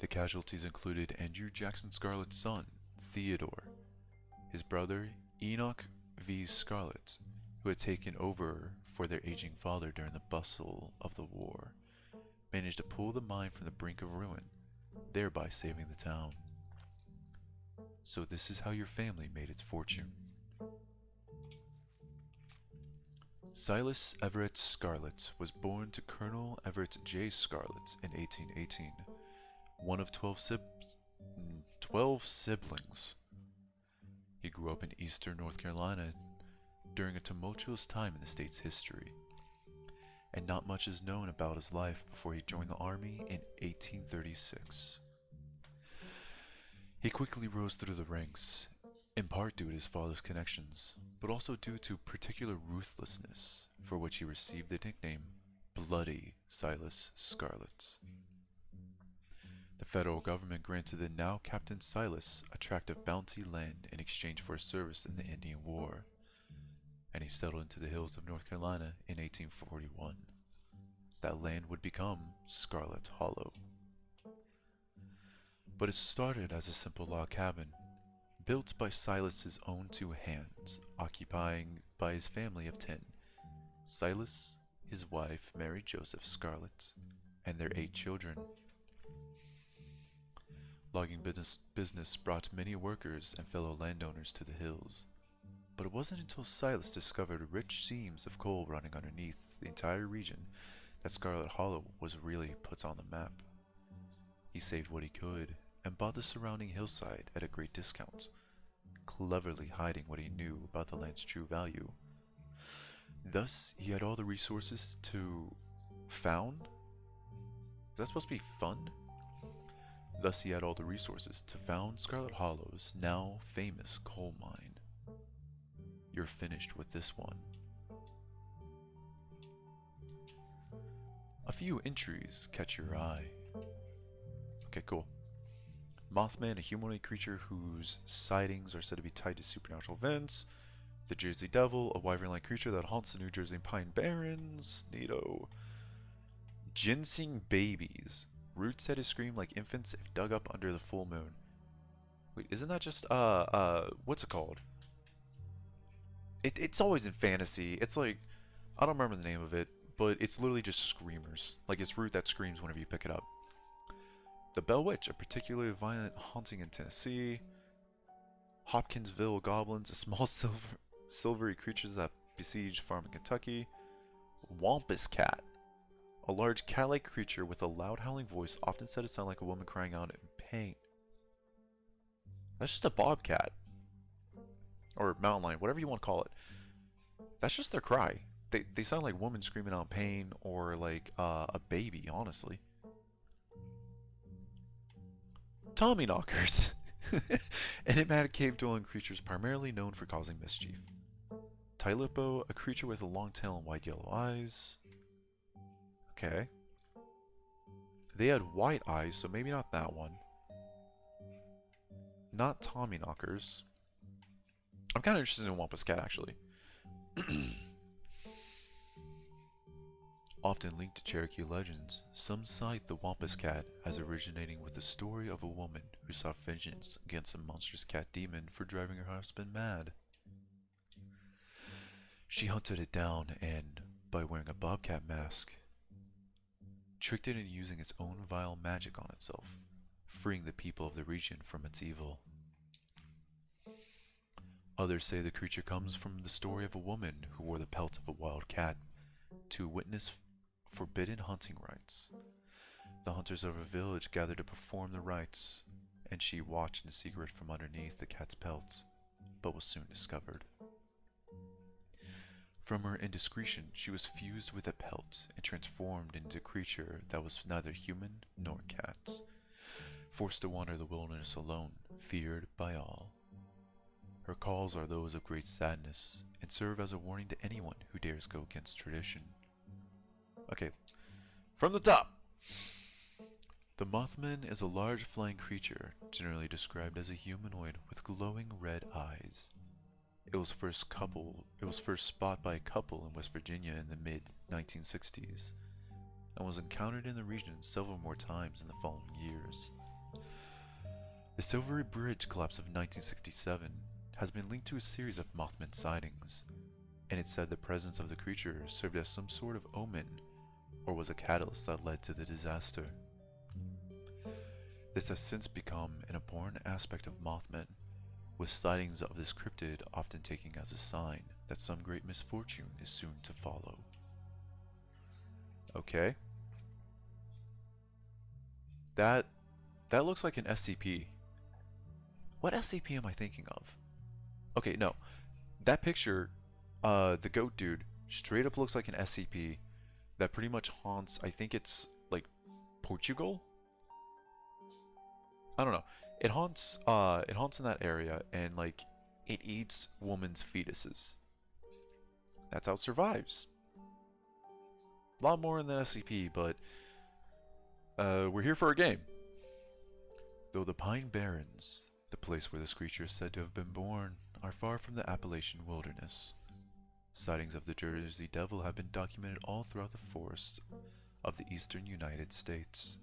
The casualties included Andrew Jackson Scarlet's son, Theodore, his brother, Enoch V. Scarlet, who had taken over for their aging father during the bustle of the war, managed to pull the mine from the brink of ruin, thereby saving the town. So this is how your family made its fortune. Silas Everett Scarlet was born to Colonel Everett J. Scarlet in 1818, one of 12 siblings. He grew up in eastern North Carolina during a tumultuous time in the state's history, and not much is known about his life before he joined the Army in 1836. He quickly rose through the ranks, in part due to his father's connections, but also due to particular ruthlessness, for which he received the nickname Bloody Silas Scarlet. The federal government granted the now Captain Silas a tract of bounty land in exchange for his service in the Indian War, and he settled into the hills of North Carolina in 1841. That land would become Scarlet Hollow. But it started as a simple log cabin, built by Silas's own two hands, occupying by his family of 10, Silas, his wife Mary Joseph Scarlet, and their 8 children. Logging business brought many workers and fellow landowners to the hills, but it wasn't until Silas discovered rich seams of coal running underneath the entire region that Scarlet Hollow was really put on the map. He saved what he could and bought the surrounding hillside at a great discount, cleverly hiding what he knew about the land's true value. Thus, he had all the resources to found? Is that supposed to be fun? Thus, he had all the resources to found Scarlet Hollow's now famous coal mine. You're finished with this one. A few entries catch your eye. Okay, cool. Mothman, a humanoid creature whose sightings are said to be tied to supernatural events. The Jersey Devil, a wyvern-like creature that haunts the New Jersey Pine Barrens. Neato. Ginseng babies. Roots that scream like infants if dug up under the full moon. Wait, isn't that just, what's it called? It's always in fantasy. It's like, I don't remember the name of it, but it's literally just screamers. Like, it's root that screams whenever you pick it up. The Bell Witch, a particularly violent haunting in Tennessee. Hopkinsville goblins, a small silvery creatures that besiege farm in Kentucky. Wampus cat, a large cat-like creature with a loud howling voice, often said to sound like a woman crying out in pain. That's just a bobcat. Or mountain lion, whatever you want to call it. That's just their cry. They sound like women screaming out in pain or like a baby, honestly. Tommyknockers. Enigmatic cave-dwelling creatures primarily known for causing mischief. Tylipo, a creature with a long tail and wide yellow eyes. Okay. They had white eyes, so maybe not that one. Not Tommyknockers. I'm kind of interested in Wampus Cat, actually. Often linked to Cherokee legends, some cite the Wampus Cat as originating with the story of a woman who sought vengeance against a monstrous cat demon for driving her husband mad. She hunted it down and, by wearing a bobcat mask, tricked it into using its own vile magic on itself, freeing the people of the region from its evil. Others say the creature comes from the story of a woman who wore the pelt of a wild cat to witness forbidden hunting rites. The hunters of her village gathered to perform the rites, and she watched in secret from underneath the cat's pelt, but was soon discovered. From her indiscretion, she was fused with a pelt and transformed into a creature that was neither human nor cat, forced to wander the wilderness alone, feared by all. Her calls are those of great sadness and serve as a warning to anyone who dares go against tradition. Okay, from the top! The Mothman is a large flying creature, generally described as a humanoid with glowing red eyes. It was first spotted by a couple in West Virginia in the mid-1960s, and was encountered in the region several more times in the following years. The Silvery Bridge collapse of 1967 has been linked to a series of Mothman sightings, and it's said the presence of the creature served as some sort of omen, or was a catalyst that led to the disaster. This has since become an important aspect of Mothman, with sightings of this cryptid often taken as a sign that some great misfortune is soon to follow. Okay. That looks like an SCP. What SCP am I thinking of? Okay, no. That picture, the goat dude, straight up looks like an SCP that pretty much haunts, I think it's like Portugal? I don't know. It haunts in that area, and like it eats women's fetuses. That's how it survives. A lot more than SCP, but we're here for a game. Though the Pine Barrens, the place where this creature is said to have been born, are far from the Appalachian wilderness, sightings of the Jersey Devil have been documented all throughout the forests of the eastern United States.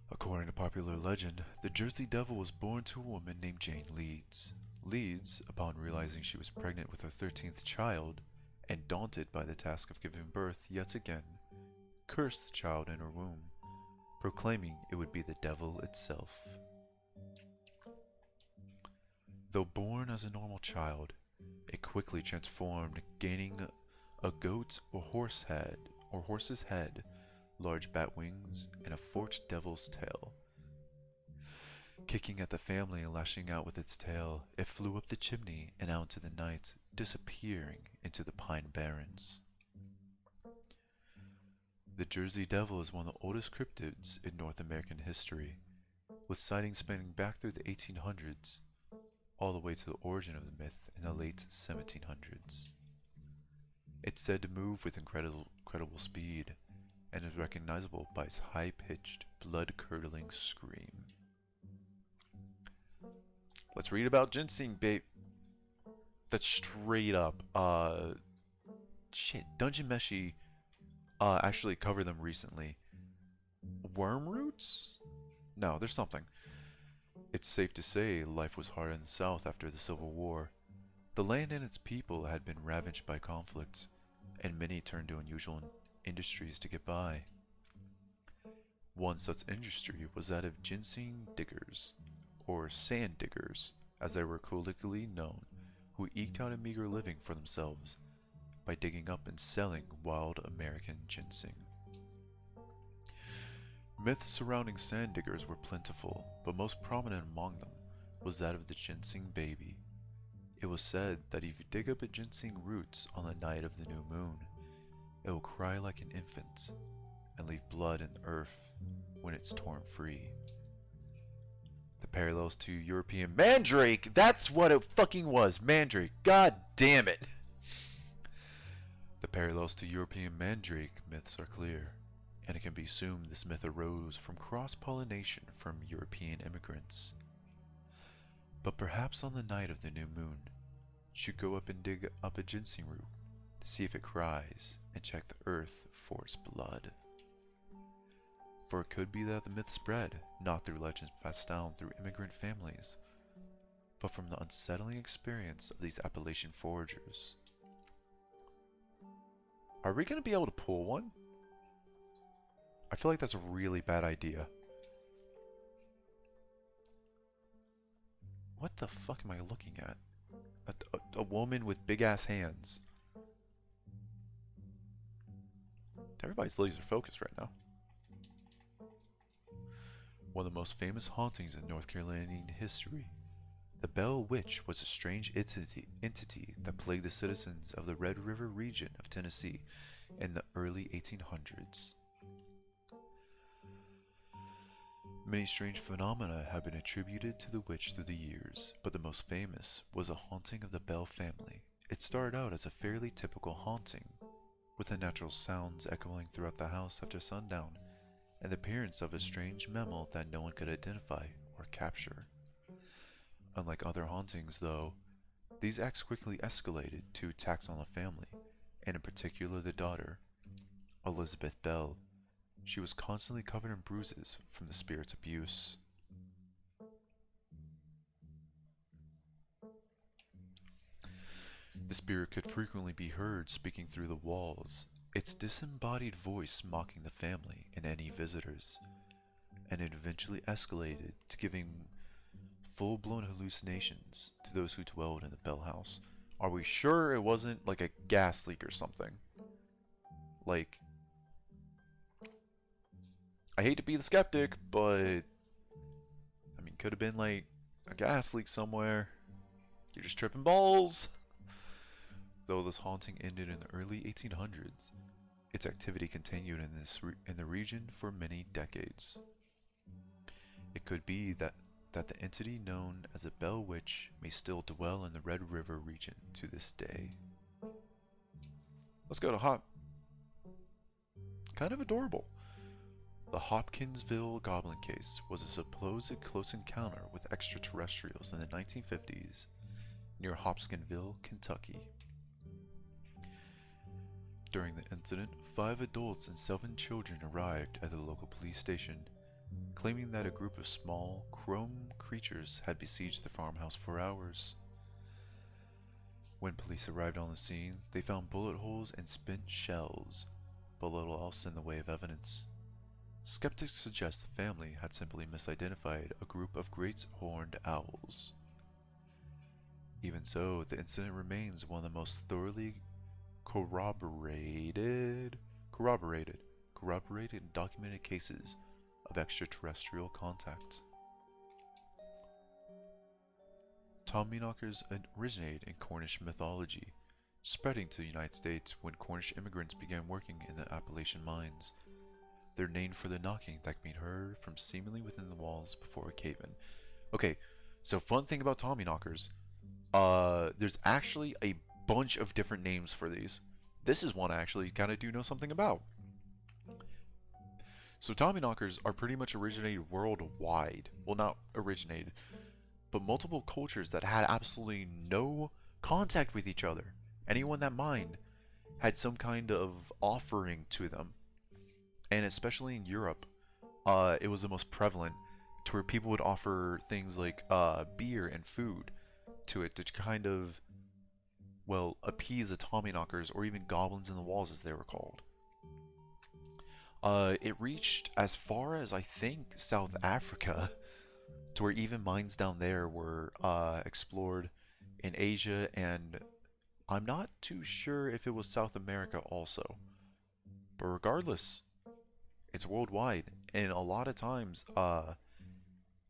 According to popular legend, the Jersey Devil was born to a woman named Jane Leeds. Leeds, upon realizing she was pregnant with her 13th child, and daunted by the task of giving birth yet again, cursed the child in her womb, proclaiming it would be the devil itself. Though born as a normal child, it quickly transformed, gaining a goat or horse's head, large bat wings, and a forked devil's tail. Kicking at the family and lashing out with its tail, it flew up the chimney and out into the night, disappearing into the Pine Barrens. The Jersey Devil is one of the oldest cryptids in North American history, with sightings spanning back through the 1800s, all the way to the origin of the myth in the late 1700s. It's said to move with incredible speed, and is recognizable by its high-pitched, blood-curdling scream. Let's read about ginseng bait. That's straight up. Shit. Dungeon Meshi actually covered them recently. Worm roots? No, there's something. It's safe to say life was hard in the South after the Civil War. The land and its people had been ravaged by conflict, and many turned to unusual industries to get by. One such industry was that of ginseng diggers, or sand diggers, as they were colloquially known, who eked out a meager living for themselves by digging up and selling wild American ginseng. Myths surrounding sand diggers were plentiful, but most prominent among them was that of the ginseng baby. It was said that if you dig up a ginseng roots on the night of the new moon, it will cry like an infant and leave blood in the earth when it's torn free. The parallels to European mandrake, that's what it fucking was, mandrake, god damn it! The parallels to European mandrake myths are clear, and it can be assumed this myth arose from cross-pollination from European immigrants. But perhaps on the night of the new moon, you should go up and dig up a ginseng root to see if it cries and check the earth for its blood. For it could be that the myth spread, not through legends passed down through immigrant families, but from the unsettling experience of these Appalachian foragers. Are we going to be able to pull one? I feel like that's a really bad idea. What the fuck am I looking at? A woman with big ass hands. Everybody's laser focused right now. One of the most famous hauntings in North Carolinian history, the Bell Witch was a strange entity that plagued the citizens of the Red River region of Tennessee in the early 1800s. Many strange phenomena have been attributed to the witch through the years, but the most famous was a haunting of the Bell family. It started out as a fairly typical haunting, with the natural sounds echoing throughout the house after sundown, and the appearance of a strange mammal that no one could identify or capture. Unlike other hauntings, though, these acts quickly escalated to attacks on the family, and in particular the daughter, Elizabeth Bell. She was constantly covered in bruises from the spirit's abuse. The spirit could frequently be heard speaking through the walls, its disembodied voice mocking the family and any visitors, and it eventually escalated to giving full-blown hallucinations to those who dwelled in the Bell house. Are we sure it wasn't like a gas leak or something? Like, I hate to be the skeptic, but I mean, could have been like a gas leak somewhere. You're just tripping balls. Though this haunting ended in the early 1800s, its activity continued in the region for many decades. It could be that the entity known as a Bell Witch may still dwell in the Red River region to this day. Let's go to Hop. Kind of adorable. The Hopkinsville Goblin Case was a supposed close encounter with extraterrestrials in the 1950s near Hopkinsville, Kentucky. During the incident, 5 adults and 7 children arrived at the local police station, claiming that a group of small, chrome creatures had besieged the farmhouse for hours. When police arrived on the scene, they found bullet holes and spent shells, but little else in the way of evidence. Skeptics suggest the family had simply misidentified a group of great horned owls. Even so, the incident remains one of the most thoroughly corroborated and documented cases of extraterrestrial contact. Tommyknockers originated in Cornish mythology, spreading to the United States when Cornish immigrants began working in the Appalachian mines. They're named for the knocking that can be heard from seemingly within the walls before a cave-in. Okay, so fun thing about Tommyknockers, there's actually a bunch of different names for these. This is one I actually kind of do know something about. So Tommyknockers are pretty much originated worldwide. Well, not originated, but multiple cultures that had absolutely no contact with each other. Anyone that mined had some kind of offering to them. And especially in Europe, it was the most prevalent, to where people would offer things like beer and food to it to kind of, well, appease the Tommyknockers, or even goblins in the walls as they were called. It reached as far as I think South Africa, to where even mines down there were explored in Asia, and I'm not too sure if it was South America also. But regardless, it's worldwide, and a lot of times,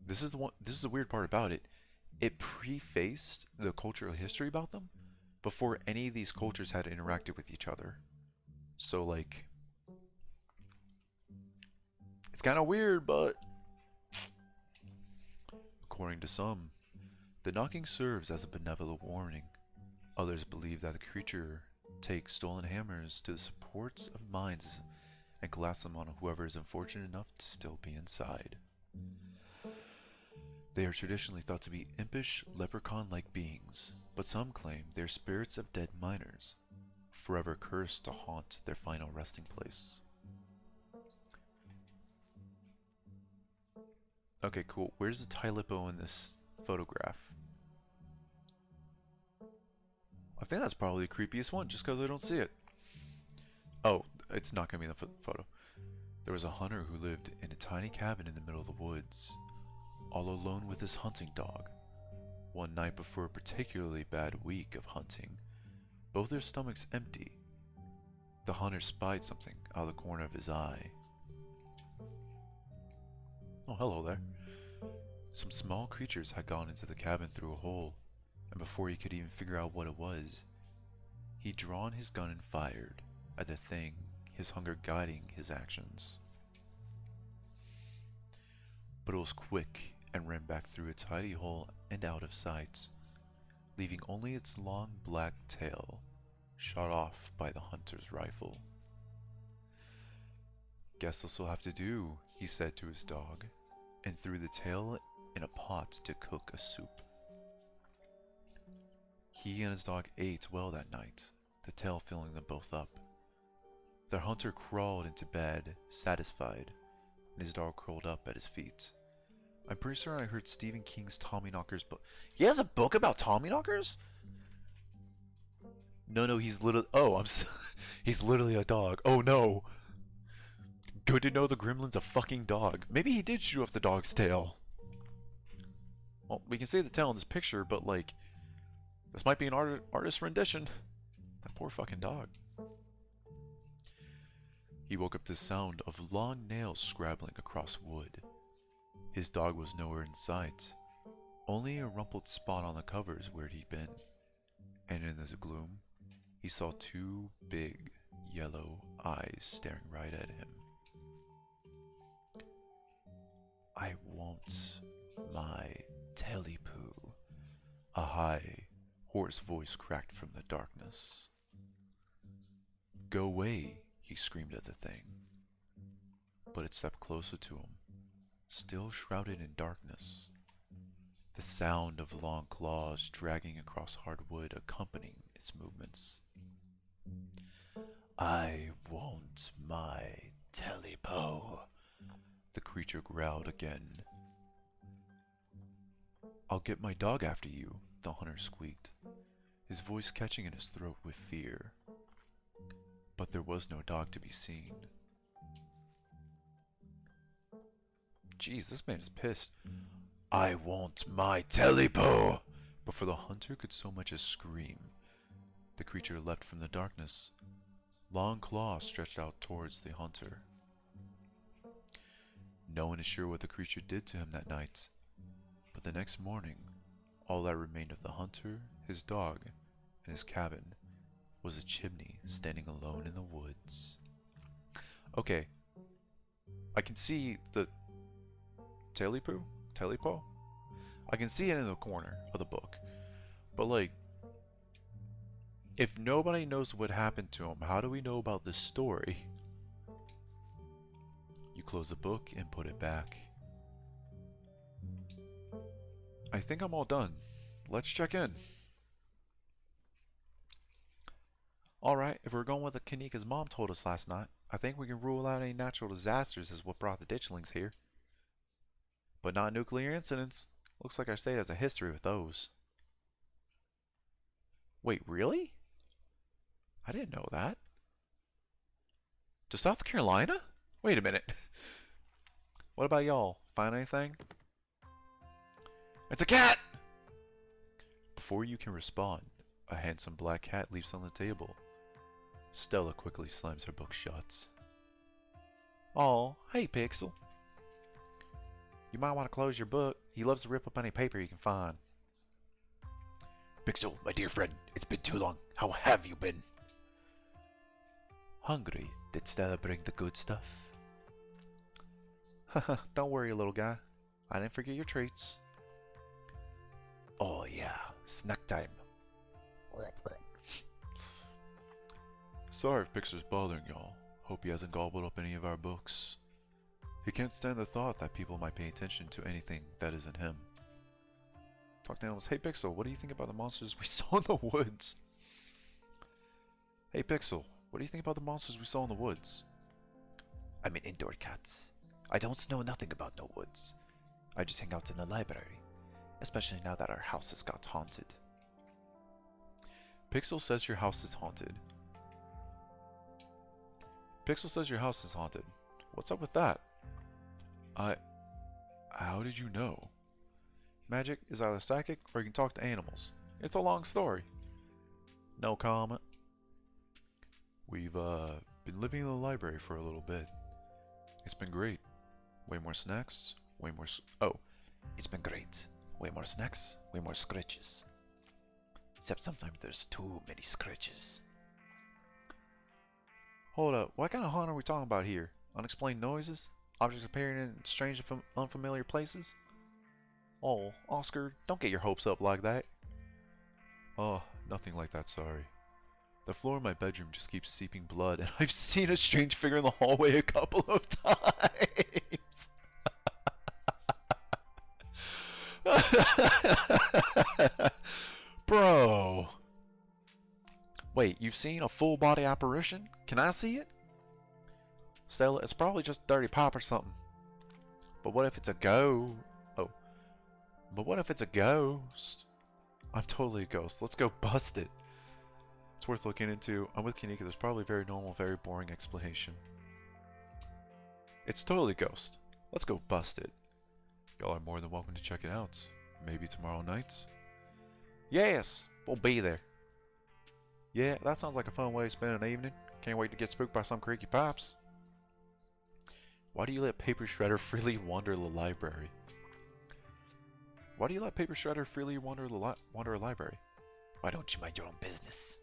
this is the weird part about it. It prefaced the cultural history about them before any of these cultures had interacted with each other. So like, it's kind of weird, but according to some, the knocking serves as a benevolent warning. Others believe that the creature takes stolen hammers to the supports of mines and collapse them on whoever is unfortunate enough to still be inside. They are traditionally thought to be impish, leprechaun-like beings, but some claim they are spirits of dead miners, forever cursed to haunt their final resting place. Okay, cool. Where's the Tylipo in this photograph? I think that's probably the creepiest one, just because I don't see it. Oh, it's not going to be in the photo. There was a hunter who lived in a tiny cabin in the middle of the woods, all alone with his hunting dog. One night before a particularly bad week of hunting, both their stomachs empty, the hunter spied something out of the corner of his eye. Oh, hello there. Some small creatures had gone into the cabin through a hole, and before he could even figure out what it was, he'd drawn his gun and fired at the thing, his hunger guiding his actions. But it was quick and ran back through its hidey hole and out of sight, leaving only its long black tail shot off by the hunter's rifle. "Guess this'll have to do," he said to his dog, and threw the tail in a pot to cook a soup. He and his dog ate well that night, the tail filling them both up. The hunter crawled into bed, satisfied, and his dog curled up at his feet. I'm pretty certain I heard Stephen King's Tommyknockers book. He has a book about Tommyknockers? No, he's literally. Oh, he's literally a dog. Oh no. Good to know the gremlin's a fucking dog. Maybe he did shoot off the dog's tail. Well, we can see the tail in this picture, but like, this might be an artist rendition. That poor fucking dog. He woke up to the sound of long nails scrabbling across wood. His dog was nowhere in sight, only a rumpled spot on the covers where he'd been, and in the gloom, he saw two big, yellow eyes staring right at him. "I want my Telepoo," a high, hoarse voice cracked from the darkness. "Go away," he screamed at the thing, but it stepped closer to him, still shrouded in darkness, the sound of long claws dragging across hardwood accompanying its movements. "I want my Telepoo," the creature growled again. "I'll get my dog after you," the hunter squeaked, his voice catching in his throat with fear. But there was no dog to be seen. Jeez, this man is pissed. "I want my Telepoo!" Before the hunter could so much as scream, the creature leapt from the darkness, long claws stretched out towards the hunter. No one is sure what the creature did to him that night, but the next morning, all that remained of the hunter, his dog, and his cabin was a chimney standing alone in the woods. Okay, I can see the Telepoo? I can see it in the corner of the book, but like, if nobody knows what happened to him, how do we know about this story? You close the book and put it back. I think I'm all done. Let's check in. Alright, if we're going with what Kanika's mom told us last night, I think we can rule out any natural disasters as what brought the ditchlings here. But not nuclear incidents. Looks like our state has a history with those. Wait, really? I didn't know that. To South Carolina? Wait a minute. What about y'all? Find anything? It's a cat! Before you can respond, a handsome black cat leaps on the table. Stella quickly slams her book shut. Oh, hey Pixel. You might want to close your book. He loves to rip up any paper you can find. Pixel, my dear friend, it's been too long. How have you been? Hungry. Did Stella bring the good stuff? Haha, don't worry, little guy. I didn't forget your treats. Oh yeah, snack time. Sorry if Pixar's bothering y'all. Hope he hasn't gobbled up any of our books. He can't stand the thought that people might pay attention to anything that isn't him. Talk to animals. Hey Pixel, what do you think about the monsters we saw in the woods? Hey Pixel, what do you think about the monsters we saw in the woods? I'm an indoor cat. I don't know nothing about no woods. I just hang out in the library, especially now that our house has got haunted. Pixel says your house is haunted. Pixel says your house is haunted. What's up with that? How did you know? Magic is either psychic or you can talk to animals. It's a long story. No comment. We've been living in the library for a little bit. It's been great. Way more snacks, way more It's been great. Way more snacks, way more scratches. Except sometimes there's too many scratches. Hold up, what kind of haunt are we talking about here? Unexplained noises? Objects appearing in strange and unfamiliar places? Oh, Oscar, don't get your hopes up like that. Oh, nothing like that, sorry. The floor in my bedroom just keeps seeping blood, and I've seen a strange figure in the hallway a couple of times. Bro! Wait, you've seen a full body apparition? Can I see it? Stella, it's probably just a dirty pop or something. But what if it's a ghost? Oh. But what if it's a ghost? I'm totally a ghost. Let's go bust it. It's worth looking into. I'm with Kanika. There's probably a very normal, very boring explanation. It's totally a ghost. Let's go bust it. Y'all are more than welcome to check it out. Maybe tomorrow night? Yes! We'll be there. Yeah, that sounds like a fun way to spend an evening. Can't wait to get spooked by some creaky pipes. Why do you let Paper Shredder freely wander the library? Why do you let Paper Shredder freely wander a library? Why don't you mind your own business?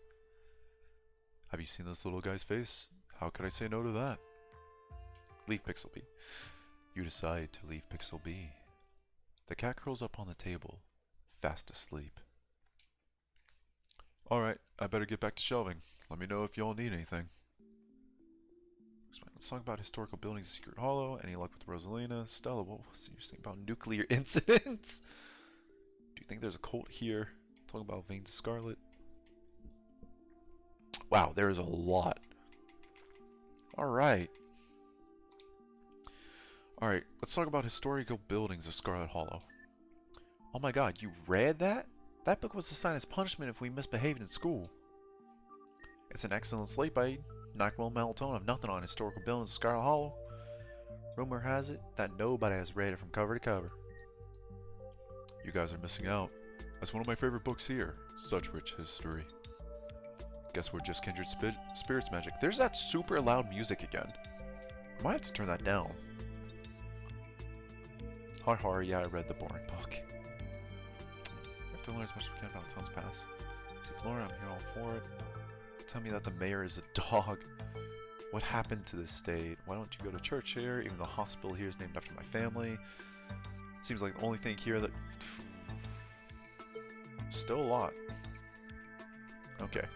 Have you seen this little guy's face? How could I say no to that? Leave Pixel be. You decide to leave Pixel be. The cat curls up on the table, fast asleep. Alright, I better get back to shelving. Let me know if y'all need anything. Let's talk about historical buildings in Secret Hollow. Any luck with Rosalina? Stella, what was your thing about nuclear incidents? Do you think there's a cult here? Talking about veins of Scarlet. Wow, there is a lot. Alright. Alright, let's talk about historical buildings of Scarlet Hollow. Oh my god, you read that? That book was assigned as punishment if we misbehaved in school. It's an excellent sleep aid. Knockable melatonin of nothing on historical buildings of Scarlet Hollow. Rumor has it that nobody has read it from cover to cover. You guys are missing out. That's one of my favorite books here. Such rich history. Guess we're just kindred spirits magic. There's that super loud music again. I might have to turn that down. Har, yeah, I read the boring book. I have to learn as much as we can about Town's Pass. Keep Lauren, I'm here all for it. Tell me that the mayor is a dog. What happened to this state? Why don't you go to church here? Even the hospital here is named after my family. Seems like the only thing here that... Still a lot. Okay.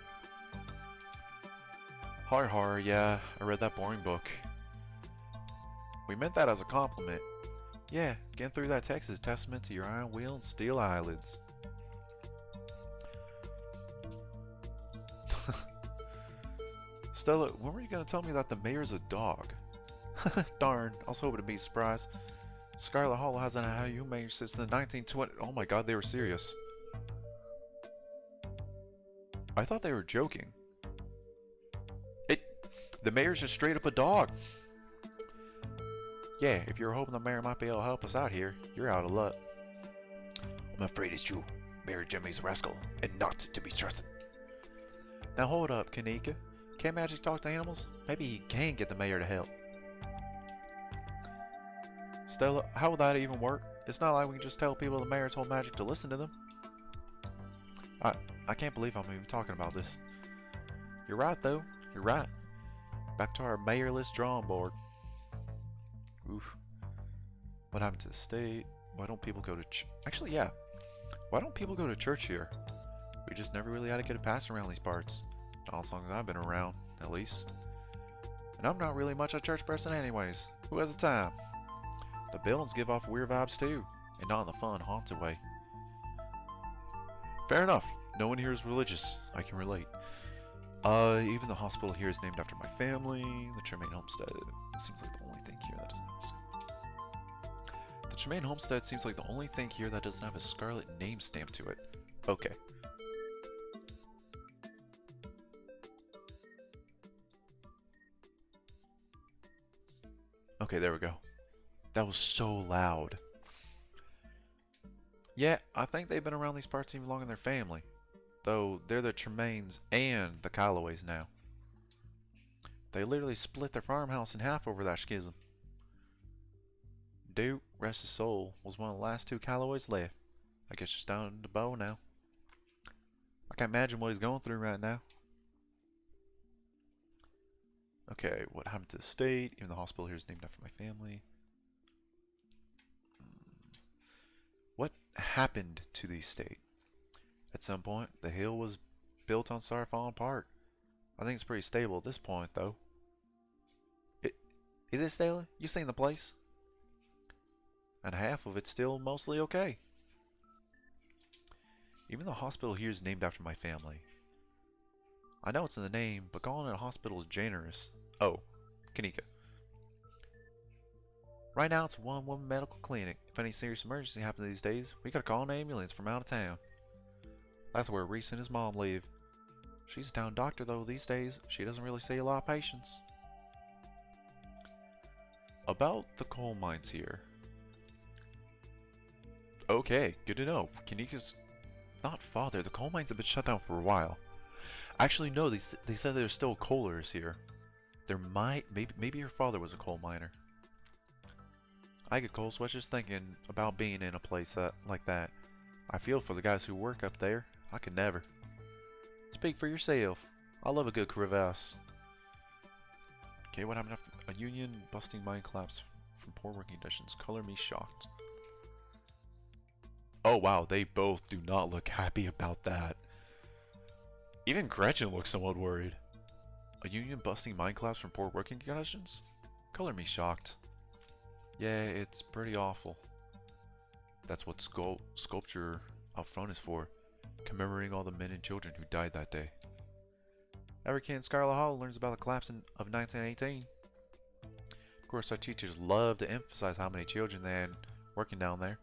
Har, yeah, I read that boring book. We meant that as a compliment. Yeah, getting through that text is testament to your iron will and steel eyelids. Stella, when were you going to tell me that the mayor's a dog? Darn, I was hoping to be surprised. Scarlet Hollow hasn't had a humane since the 1920s. Oh my god, they were serious. I thought they were joking. The mayor's just straight up a dog. Yeah, if you're hoping the mayor might be able to help us out here, you're out of luck. I'm afraid it's true. Mayor Jimmy's a rascal, and not to be trusted. Now hold up, Kanika. Can't Magic talk to animals? Maybe he can get the mayor to help. Stella, how would that even work? It's not like we can just tell people the mayor told Magic to listen to them. I can't believe I'm even talking about this. You're right, though. You're right. Back to our mayorless drawing board. Oof. What happened to the state? Why don't people go to Actually, yeah. Why don't people go to church here? We just never really had to get a pass around these parts. Not as long as I've been around, at least. And I'm not really much a church person anyways. Who has the time? The buildings give off weird vibes too, and not in the fun, haunted way. Fair enough. No one here is religious. I can relate. Even the hospital here is named after my family. The Tremaine Homestead seems like the only thing here that doesn't have the Tremaine Homestead seems like the only thing here that doesn't have a Scarlet name stamped to it. Okay. Okay, there we go. That was so loud. Yeah, I think they've been around these parts even longer than their family. Though they're the Tremaines and the Callaways now. They literally split their farmhouse in half over that schism. Duke, rest his soul, was one of the last two Callaways left. I guess just down in the bow now. I can't imagine what he's going through right now. Okay, what happened to the state? Even the hospital here is named after my family. What happened to the estate? At some point, the hill was built on started falling apart. I think it's pretty stable at this point, though. Is it stable? You seen the place? And half of it's still mostly okay. Even the hospital here is named after my family. I know it's in the name, but calling it a hospital is generous. Oh, Kanika. Right now, it's a one-woman medical clinic. If any serious emergency happens these days, we gotta call an ambulance from out of town. That's where Reese and his mom live. She's a town doctor, though, these days. She doesn't really see a lot of patients. About the coal mines here. Okay, good to know. Kanika's not father. The coal mines have been shut down for a while. Actually, no, they said there's still coalers here. There maybe her father was a coal miner. I get cold sweats just thinking about being in a place like that. I feel for the guys who work up there. I could never. Speak for yourself. I love a good crevasse. Okay, what happened after a union busting mine collapse from poor working conditions? Color me shocked. Oh wow, they both do not look happy about that. Even Gretchen looks somewhat worried. A union busting mine collapse from poor working conditions? Color me shocked. Yeah, it's pretty awful. That's what sculpture out front is for. Commemorating all the men and children who died that day. Every kid in Scarlet Hall learns about the collapse of 1918. Of course, our teachers love to emphasize how many children they had working down there.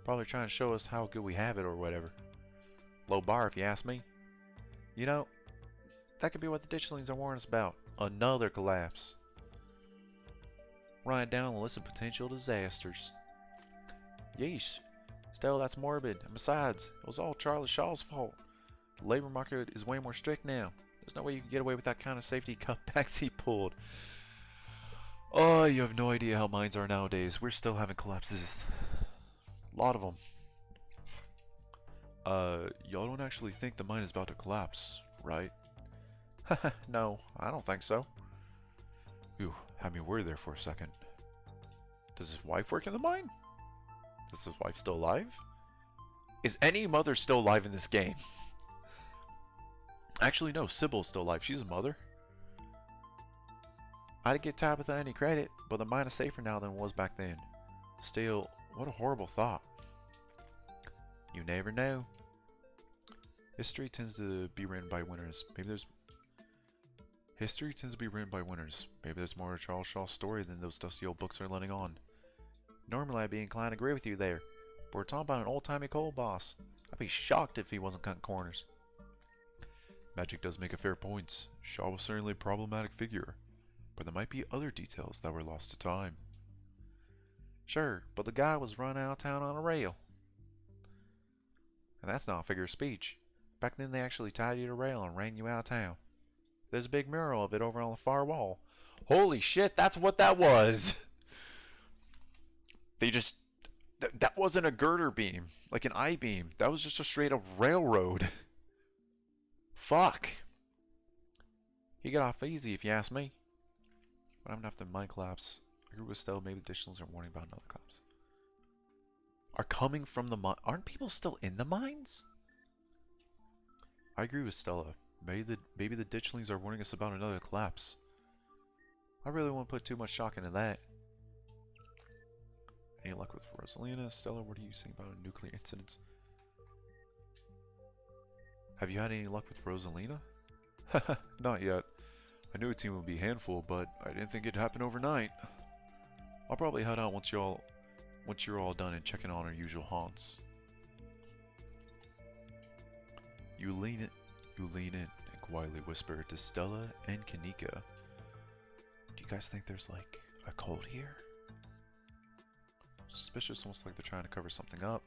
Probably trying to show us how good we have it or whatever. Low bar if you ask me. You know, that could be what the ditchlings are warning us about. Another collapse. Write down the list of potential disasters. Yeesh. Still, that's morbid. And besides, it was all Charlie Shaw's fault. The labor market is way more strict now. There's no way you can get away with that kind of safety cutbacks he pulled. Oh, you have no idea how mines are nowadays. We're still having collapses. A lot of them. Y'all don't actually think the mine is about to collapse, right? No, I don't think so. Ooh, had me worried there for a second. Does his wife work in the mine? Is his wife still alive? Is any mother still alive in this game? Actually, no, Sybil's still alive. She's a mother. I'd give Tabitha any credit, but the mine is safer now than it was back then. Still, what a horrible thought. You never know. History tends to be written by winners. History tends to be written by winners. Maybe there's more to Charles Shaw's story than those dusty old books are letting on. Normally I'd be inclined to agree with you there, but we're talking about an old-timey coal boss. I'd be shocked if he wasn't cutting corners. Magic does make a fair point. Shaw was certainly a problematic figure, but there might be other details that were lost to time. Sure, but the guy was run out of town on a rail. And that's not a figure of speech. Back then they actually tied you to a rail and ran you out of town. There's a big mural of it over on the far wall. Holy shit, that's what that was! They just... that wasn't a girder beam, like an I-beam. That was just a straight up railroad. Fuck. He got off easy if you ask me. But I'm gonna have to mine collapse. I agree with Stella, maybe the digitals are warning about another collapse. Are coming from the mine. Aren't people still in the mines? I agree with Stella. Maybe the ditchlings are warning us about another collapse. I really won't put too much shock into that. Any luck with Rosalina? Stella, what are you saying about nuclear incidents? Have you had any luck with Rosalina? Haha, not yet. I knew a team would be a handful, but I didn't think it'd happen overnight. I'll probably head out once you're all done and checking on our usual haunts. You lean in and quietly whisper to Stella and Kanika. Do you guys think there's like a cult here? Suspicious, almost like they're trying to cover something up.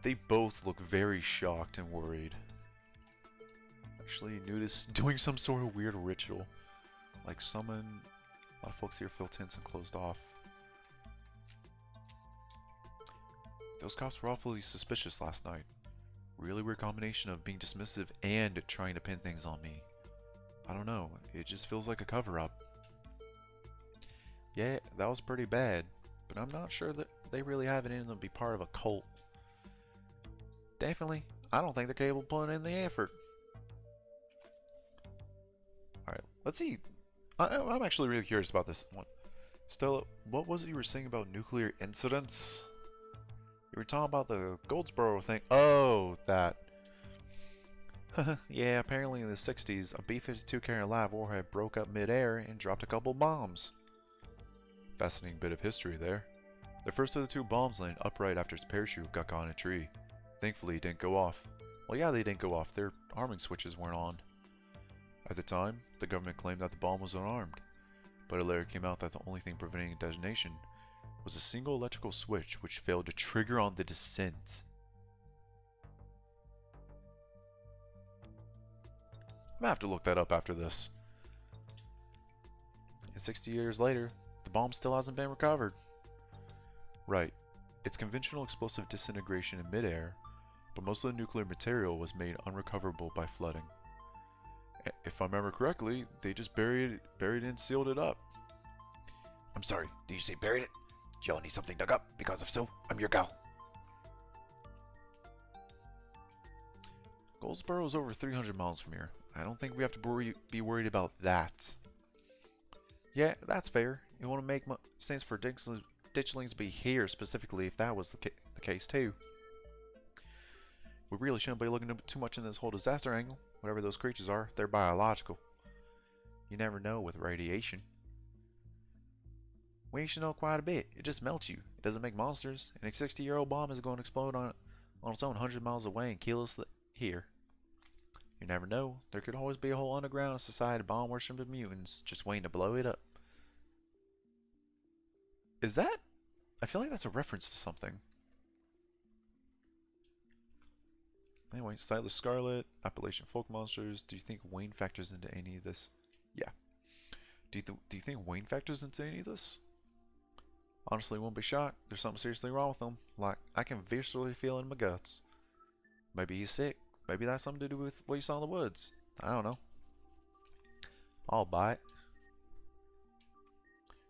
They both look very shocked and worried. Actually, Nudist doing some sort of weird ritual. Like summon. A lot of folks here feel tense and closed off. Those cops were awfully suspicious last night. Really weird combination of being dismissive and trying to pin things on me. I don't know, it just feels like a cover-up. Yeah, that was pretty bad, but I'm not sure that they really have it in them to be part of a cult. Definitely, I don't think they're capable of putting in the effort. Alright, let's see. I'm actually really curious about this one. Stella, what was it you were saying about nuclear incidents? You were talking about the Goldsboro thing. Oh, that. Yeah, apparently in the 60s, a B-52 carrying a live warhead broke up mid-air and dropped a couple bombs. Fascinating bit of history there. The first of the two bombs landed upright after its parachute got caught in a tree. Thankfully, it didn't go off. Well, yeah, they didn't go off. Their arming switches weren't on. At the time, the government claimed that the bomb was unarmed, but it later came out that the only thing preventing detonation was a single electrical switch which failed to trigger on the descent. I'm gonna have to look that up after this. And 60 years later, the bomb still hasn't been recovered. Right. It's conventional explosive disintegration in midair, but most of the nuclear material was made unrecoverable by flooding. If I remember correctly, they just buried it and sealed it up. I'm sorry, did you say buried it? Do y'all need something dug up? Because if so, I'm your gal. Goldsboro is over 300 miles from here. I don't think we have to be worried about that. Yeah, that's fair. You want to make sense for ditchlings to be here specifically if that was the case too. We really shouldn't be looking too much in this whole disaster angle. Whatever those creatures are, they're biological. You never know with radiation. We should know quite a bit. It just melts you. It doesn't make monsters. And a 60-year-old bomb is going to explode on its own 100 miles away and kill us here. You never know. There could always be a whole underground society of bomb-worshipping mutants just waiting to blow it up. Is that? I feel like that's a reference to something. Anyway, Sightless Scarlet, Appalachian folk monsters. Do you think Wayne factors into any of this? Yeah. Do you think Wayne factors into any of this? Honestly, won't be shocked. There's something seriously wrong with him. Like, I can viscerally feel it in my guts. Maybe he's sick. Maybe that's something to do with what you saw in the woods. I don't know. I'll buy it.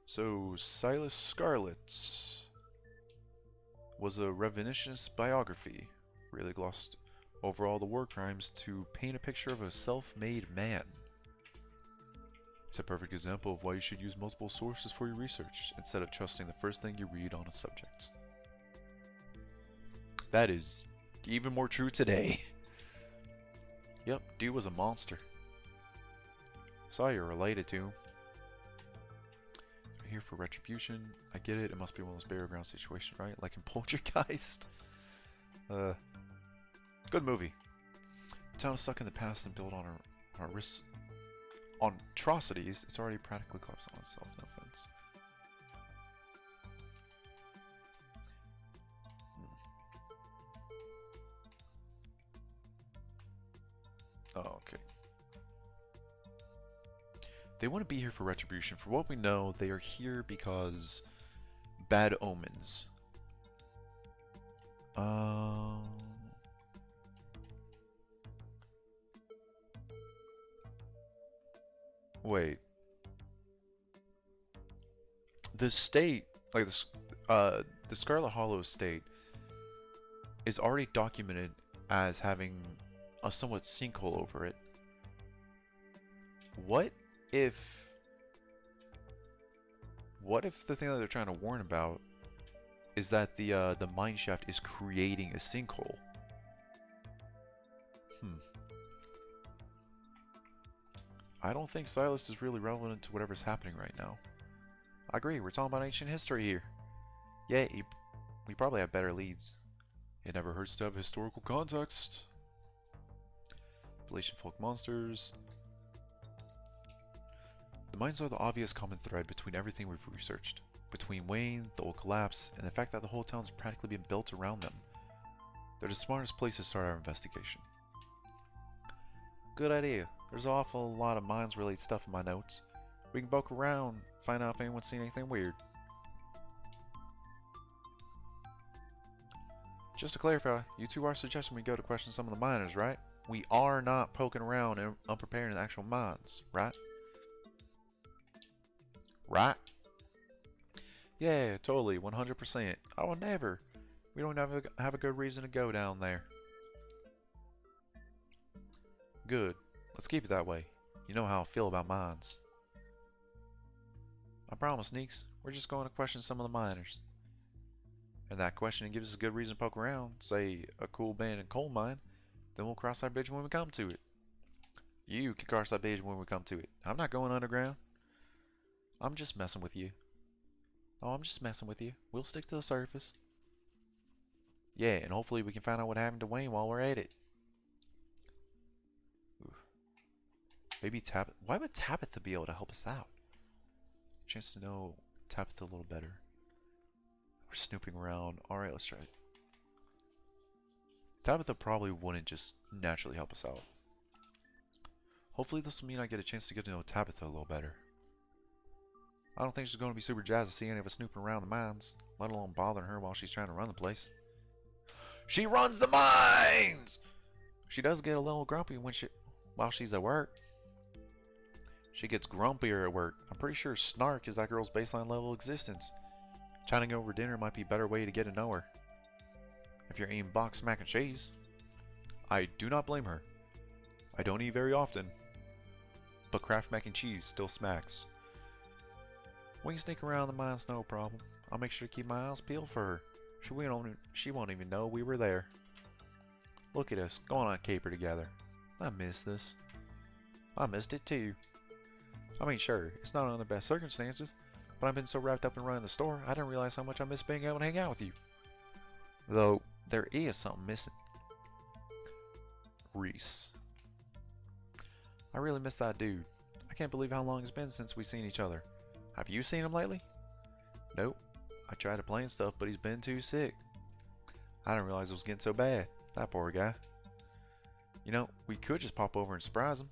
So, Silas Scarlet was a revisionist biography. Really glossed over all the war crimes to paint a picture of a self-made man. It's a perfect example of why you should use multiple sources for your research instead of trusting the first thing you read on a subject. That is even more true today. Yep, dude was a monster. Saw you're related to him. Here for retribution. I get it, it must be one of those burial ground situations, right? Like in Poltergeist. Good movie. The town is stuck in the past and built on atrocities. It's already practically collapsed on itself, no offense. Oh, okay. They want to be here for retribution. For what we know, they are here because bad omens. Wait. The state, like this, the Scarlet Hollow state, is already documented as having a somewhat sinkhole over it. What if... What if the thing that they're trying to warn about is that the mine shaft is creating a sinkhole? I don't think Silas is really relevant to whatever's happening right now. I agree, we're talking about ancient history here. Yeah, we probably have better leads. It never hurts to have historical context. Appalachian folk monsters. The mines are the obvious common thread between everything we've researched. Between Wayne, the old collapse, and the fact that the whole town's practically been built around them. They're the smartest place to start our investigation. Good idea. There's an awful lot of mines-related stuff in my notes. We can poke around, find out if anyone's seen anything weird. Just to clarify, you two are suggesting we go to question some of the miners, right? We are not poking around and unprepared in the actual mines, right? Right? Yeah, totally, 100%. I will never. We don't have a good reason to go down there. Good. Let's keep it that way. You know how I feel about mines. I promise, Neeks. We're just going to question some of the miners. And that questioning gives us a good reason to poke around, say a cool abandoned coal mine, then we'll cross that bridge when we come to it. You can cross that bridge when we come to it. I'm not going underground. I'm just messing with you. Oh, I'm just messing with you. We'll stick to the surface. Yeah, and hopefully we can find out what happened to Wayne while we're at it. Ooh. Maybe Tabitha. Why would Tabitha be able to help us out? Chance to know Tabitha a little better. We're snooping around. Alright, let's try it. Tabitha probably wouldn't just naturally help us out. Hopefully this will mean I get a chance to get to know Tabitha a little better. I don't think she's going to be super jazzed to see any of us snooping around the mines, let alone bothering her while she's trying to run the place. She runs the mines! She does get a little grumpy while she's at work. She gets grumpier at work. I'm pretty sure snark is that girl's baseline level of existence. Chatting over dinner might be a better way to get to know her. If you're eating boxed mac and cheese. I do not blame her. I don't eat very often. But Kraft mac and cheese still smacks. We can sneak around the mines, no problem. I'll make sure to keep my eyes peeled for her. She won't even know we were there. Look at us, going on a caper together. I miss this. I missed it too. I mean, sure, it's not under the best circumstances, but I've been so wrapped up in running the store, I didn't realize how much I miss being able to hang out with you. Though, there is something missing. Reese. I really miss that dude. I can't believe how long it's been since we've seen each other. Have you seen him lately? Nope. I tried to play and stuff, but he's been too sick. I didn't realize it was getting so bad. That poor guy. You know, we could just pop over and surprise him.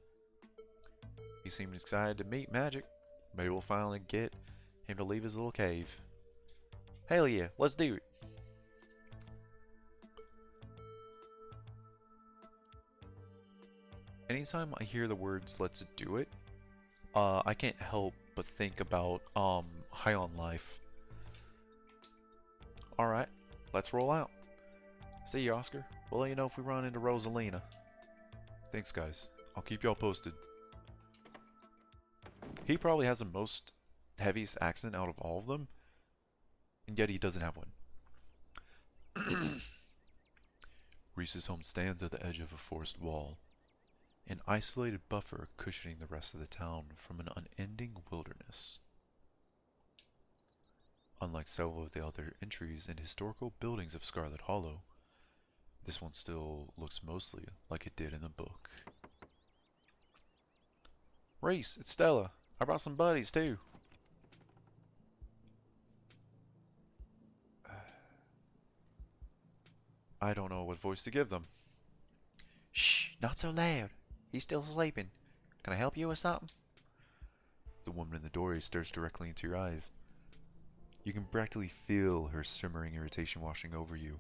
He seemed excited to meet Magic. Maybe we'll finally get him to leave his little cave. Hell yeah, let's do it. Anytime I hear the words "let's do it," I can't help but think about High on Life. Alright, let's roll out. See you, Oscar. We'll let you know if we run into Rosalina. Thanks, guys. I'll keep y'all posted. He probably has the most heaviest accent out of all of them, and yet he doesn't have one. Reese's home stands at the edge of a forest wall, an isolated buffer cushioning the rest of the town from an unending wilderness. Unlike several of the other entries and historical buildings of Scarlet Hollow, this one still looks mostly like it did in the book. Reese, it's Stella. I brought some buddies too. I don't know what voice to give them. Shh, not so loud. He's still sleeping. Can I help you with something? The woman in the doorway stares directly into your eyes. You can practically feel her simmering irritation washing over you.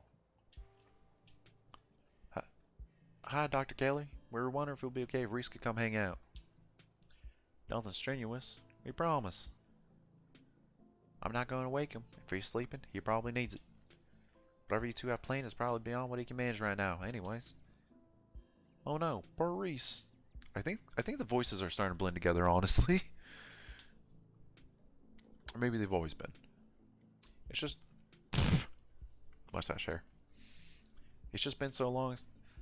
Hi, Dr. Kelly. We were wondering if it would be okay if Reese could come hang out. Nothing strenuous. We promise. I'm not going to wake him. If he's sleeping, he probably needs it. Whatever you two have planned is probably beyond what he can manage right now, anyways. Oh no, poor Reese. I think the voices are starting to blend together, honestly. Or maybe they've always been. It's just... mustache hair. It's just been so long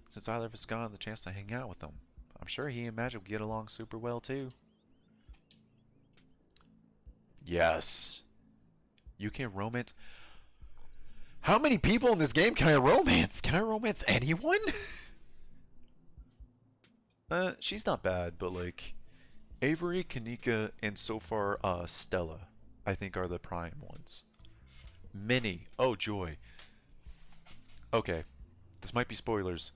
since either of us got the chance to hang out with him. I'm sure he and Magic would get along super well, too. Yes. You can romance... How many people in this game can I romance? Can I romance anyone? She's not bad, but like... Avery, Kanika, and so far, Stella, I think are the prime ones. Minnie. Oh, joy. Okay. This might be spoilers.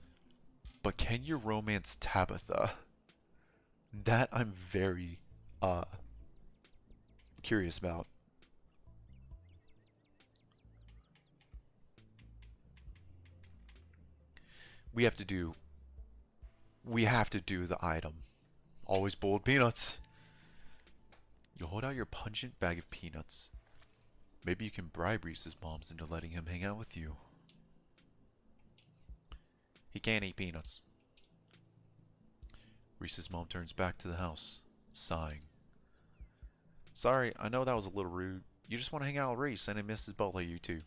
But can you romance Tabitha? That I'm very, curious about. We have to do... We have to do the item. Always boiled peanuts. You hold out your pungent bag of peanuts. Maybe you can bribe Reese's moms into letting him hang out with you. He can't eat peanuts. Reese's mom turns back to the house, sighing. Sorry, I know that was a little rude. You just want to hang out with Reese and he misses both of you too.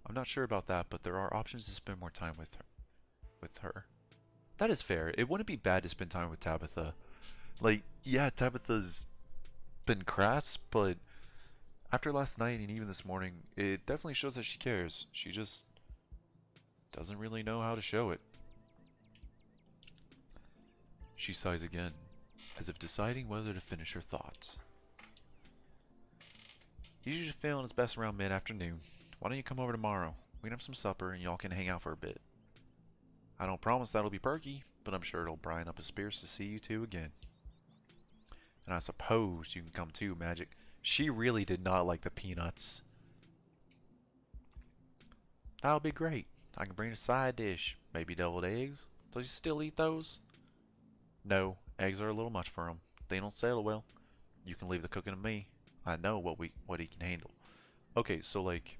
I'm not sure about that, but there are options to spend more time with her. That is fair. It wouldn't be bad to spend time with Tabitha. Like, yeah, Tabitha's been crass, but after last night and even this morning, it definitely shows that she cares. She just doesn't really know how to show it. She sighs again, as if deciding whether to finish her thoughts. He's usually feeling his best around mid-afternoon. Why don't you come over tomorrow? We can have some supper and y'all can hang out for a bit. I don't promise that'll be perky, but I'm sure it'll brighten up his spirits to see you two again. And I suppose you can come too, Magic. She really did not like the peanuts. That'll be great. I can bring a side dish. Maybe deviled eggs. Does he still eat those? No, eggs are a little much for him. They don't settle well. You can leave the cooking to me. I know what he can handle. Okay, so like,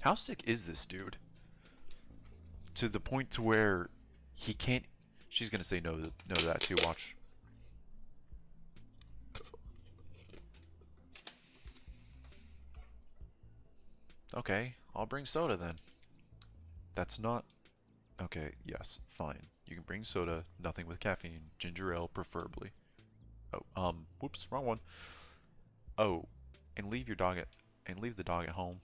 how sick is this dude? To the point to where he can't... She's gonna say no to that too, watch. Okay, I'll bring soda then. That's not... Okay, yes, fine. You can bring soda, nothing with caffeine, ginger ale preferably. Oh, whoops, wrong one. Oh, and leave the dog at home.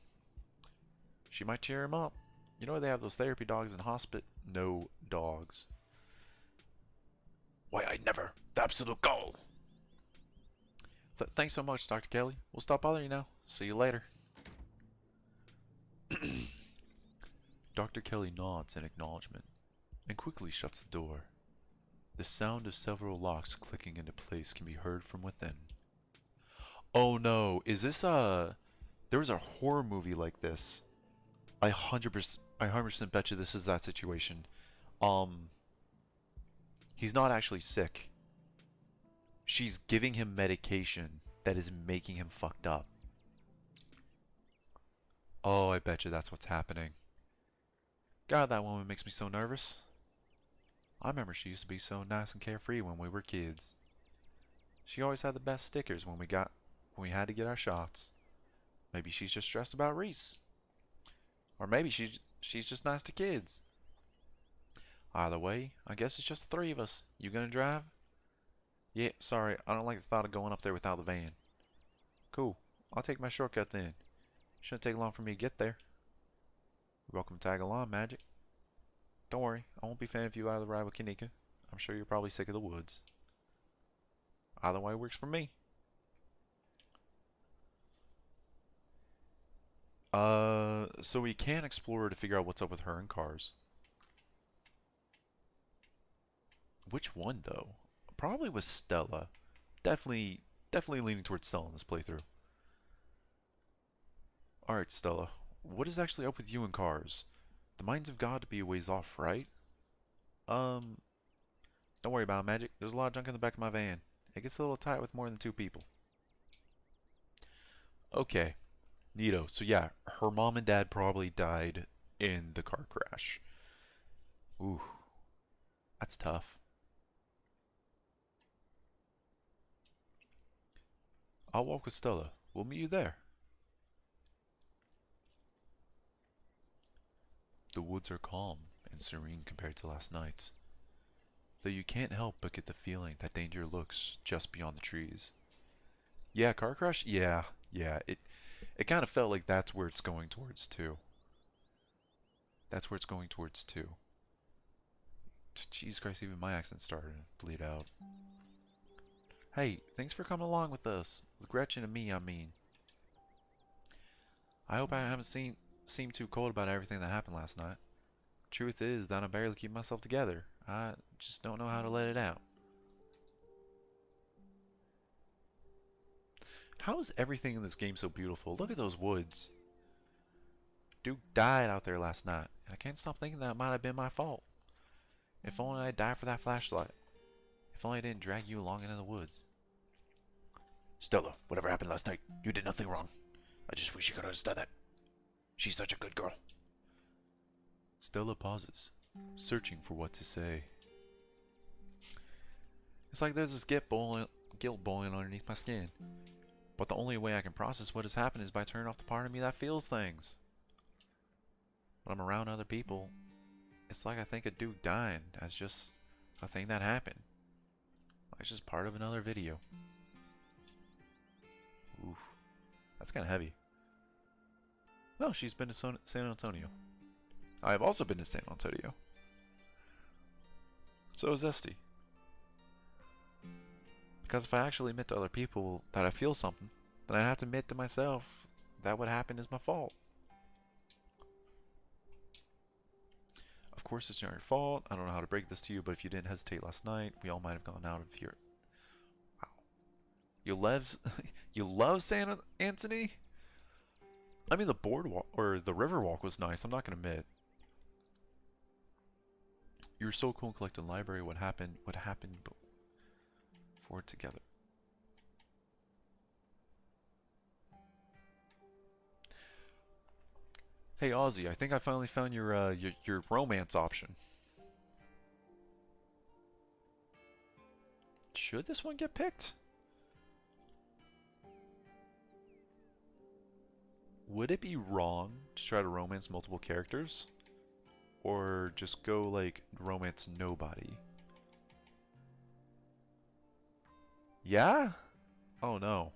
She might cheer him up. You know they have those therapy dogs in hospital? No dogs. Why, I never. The absolute goal. Thanks so much, Dr. Kelly. We'll stop bothering you now. See you later. Dr. Kelly nods in acknowledgement and quickly shuts the door. The sound of several locks clicking into place can be heard from within. Oh no, is this there was a horror movie like this. I 100% bet you this is that situation. He's not actually sick. She's giving him medication that is making him fucked up. Oh, I bet you that's what's happening. God, that woman makes me so nervous. I remember she used to be so nice and carefree when we were kids. She always had the best stickers when we had to get our shots. Maybe she's just stressed about Reese. Or maybe she's just nice to kids. Either way, I guess it's just the three of us. You gonna drive? Yeah, sorry, I don't like the thought of going up there without the van. Cool, I'll take my shortcut then. Shouldn't take long for me to get there. You're welcome to tag along, Magic. Don't worry, I won't be fan if you either ride with Kanika. I'm sure you're probably sick of the woods. Either way works for me. So we can explore to figure out what's up with her and cars. Which one, though? Probably with Stella. Definitely leaning towards Stella in this playthrough. Alright, Stella. What is actually up with you and cars? The mines have got to be a ways off, right? Um, don't worry about it, Magic. There's a lot of junk in the back of my van. It gets a little tight with more than 2 people. Okay, neato. So yeah, her mom and dad probably died in the car crash. Ooh, that's tough. I'll walk with Stella. We'll meet you there. The woods are calm and serene compared to last night, though you can't help but get the feeling that danger lurks just beyond the trees. Yeah, car crash? Yeah. It kind of felt like that's where it's going towards too. That's where it's going towards too. Jesus Christ, even my accent's starting to bleed out. Hey, thanks for coming along with us. With Gretchen and me, I mean. I hope I haven't seemed too cold about everything that happened last night. Truth is that I barely keep myself together. I just don't know how to let it out. How is everything in this game so beautiful? Look at those woods. Duke died out there last night, and I can't stop thinking that might have been my fault. If only I died for that flashlight. If only I didn't drag you along into the woods. Stella, whatever happened last night, you did nothing wrong. I just wish you could understand that. She's such a good girl. Stella pauses, searching for what to say. It's like there's this guilt boiling underneath my skin. But the only way I can process what has happened is by turning off the part of me that feels things. When I'm around other people, it's like I think of Duke dying as just a thing that happened. Like it's just part of another video. Oof. That's kind of heavy. Well, she's been to San Antonio. I have also been to San Antonio. So is Esty. Because if I actually admit to other people that I feel something, then I have to admit to myself that what happened is my fault. Of course, it's not your fault. I don't know how to break this to you, but if you didn't hesitate last night, we all might have gone out of here. Wow. You love, you love San Anthony? I mean, the boardwalk or the river walk was nice. I'm not gonna admit. You were so cool and collected in the library. What happened? What happened? Forward together. Hey Ozzy, I think I finally found your romance option. Should this one get picked? Would it be wrong to try to romance multiple characters? Or just go like romance nobody? Yeah? Oh no.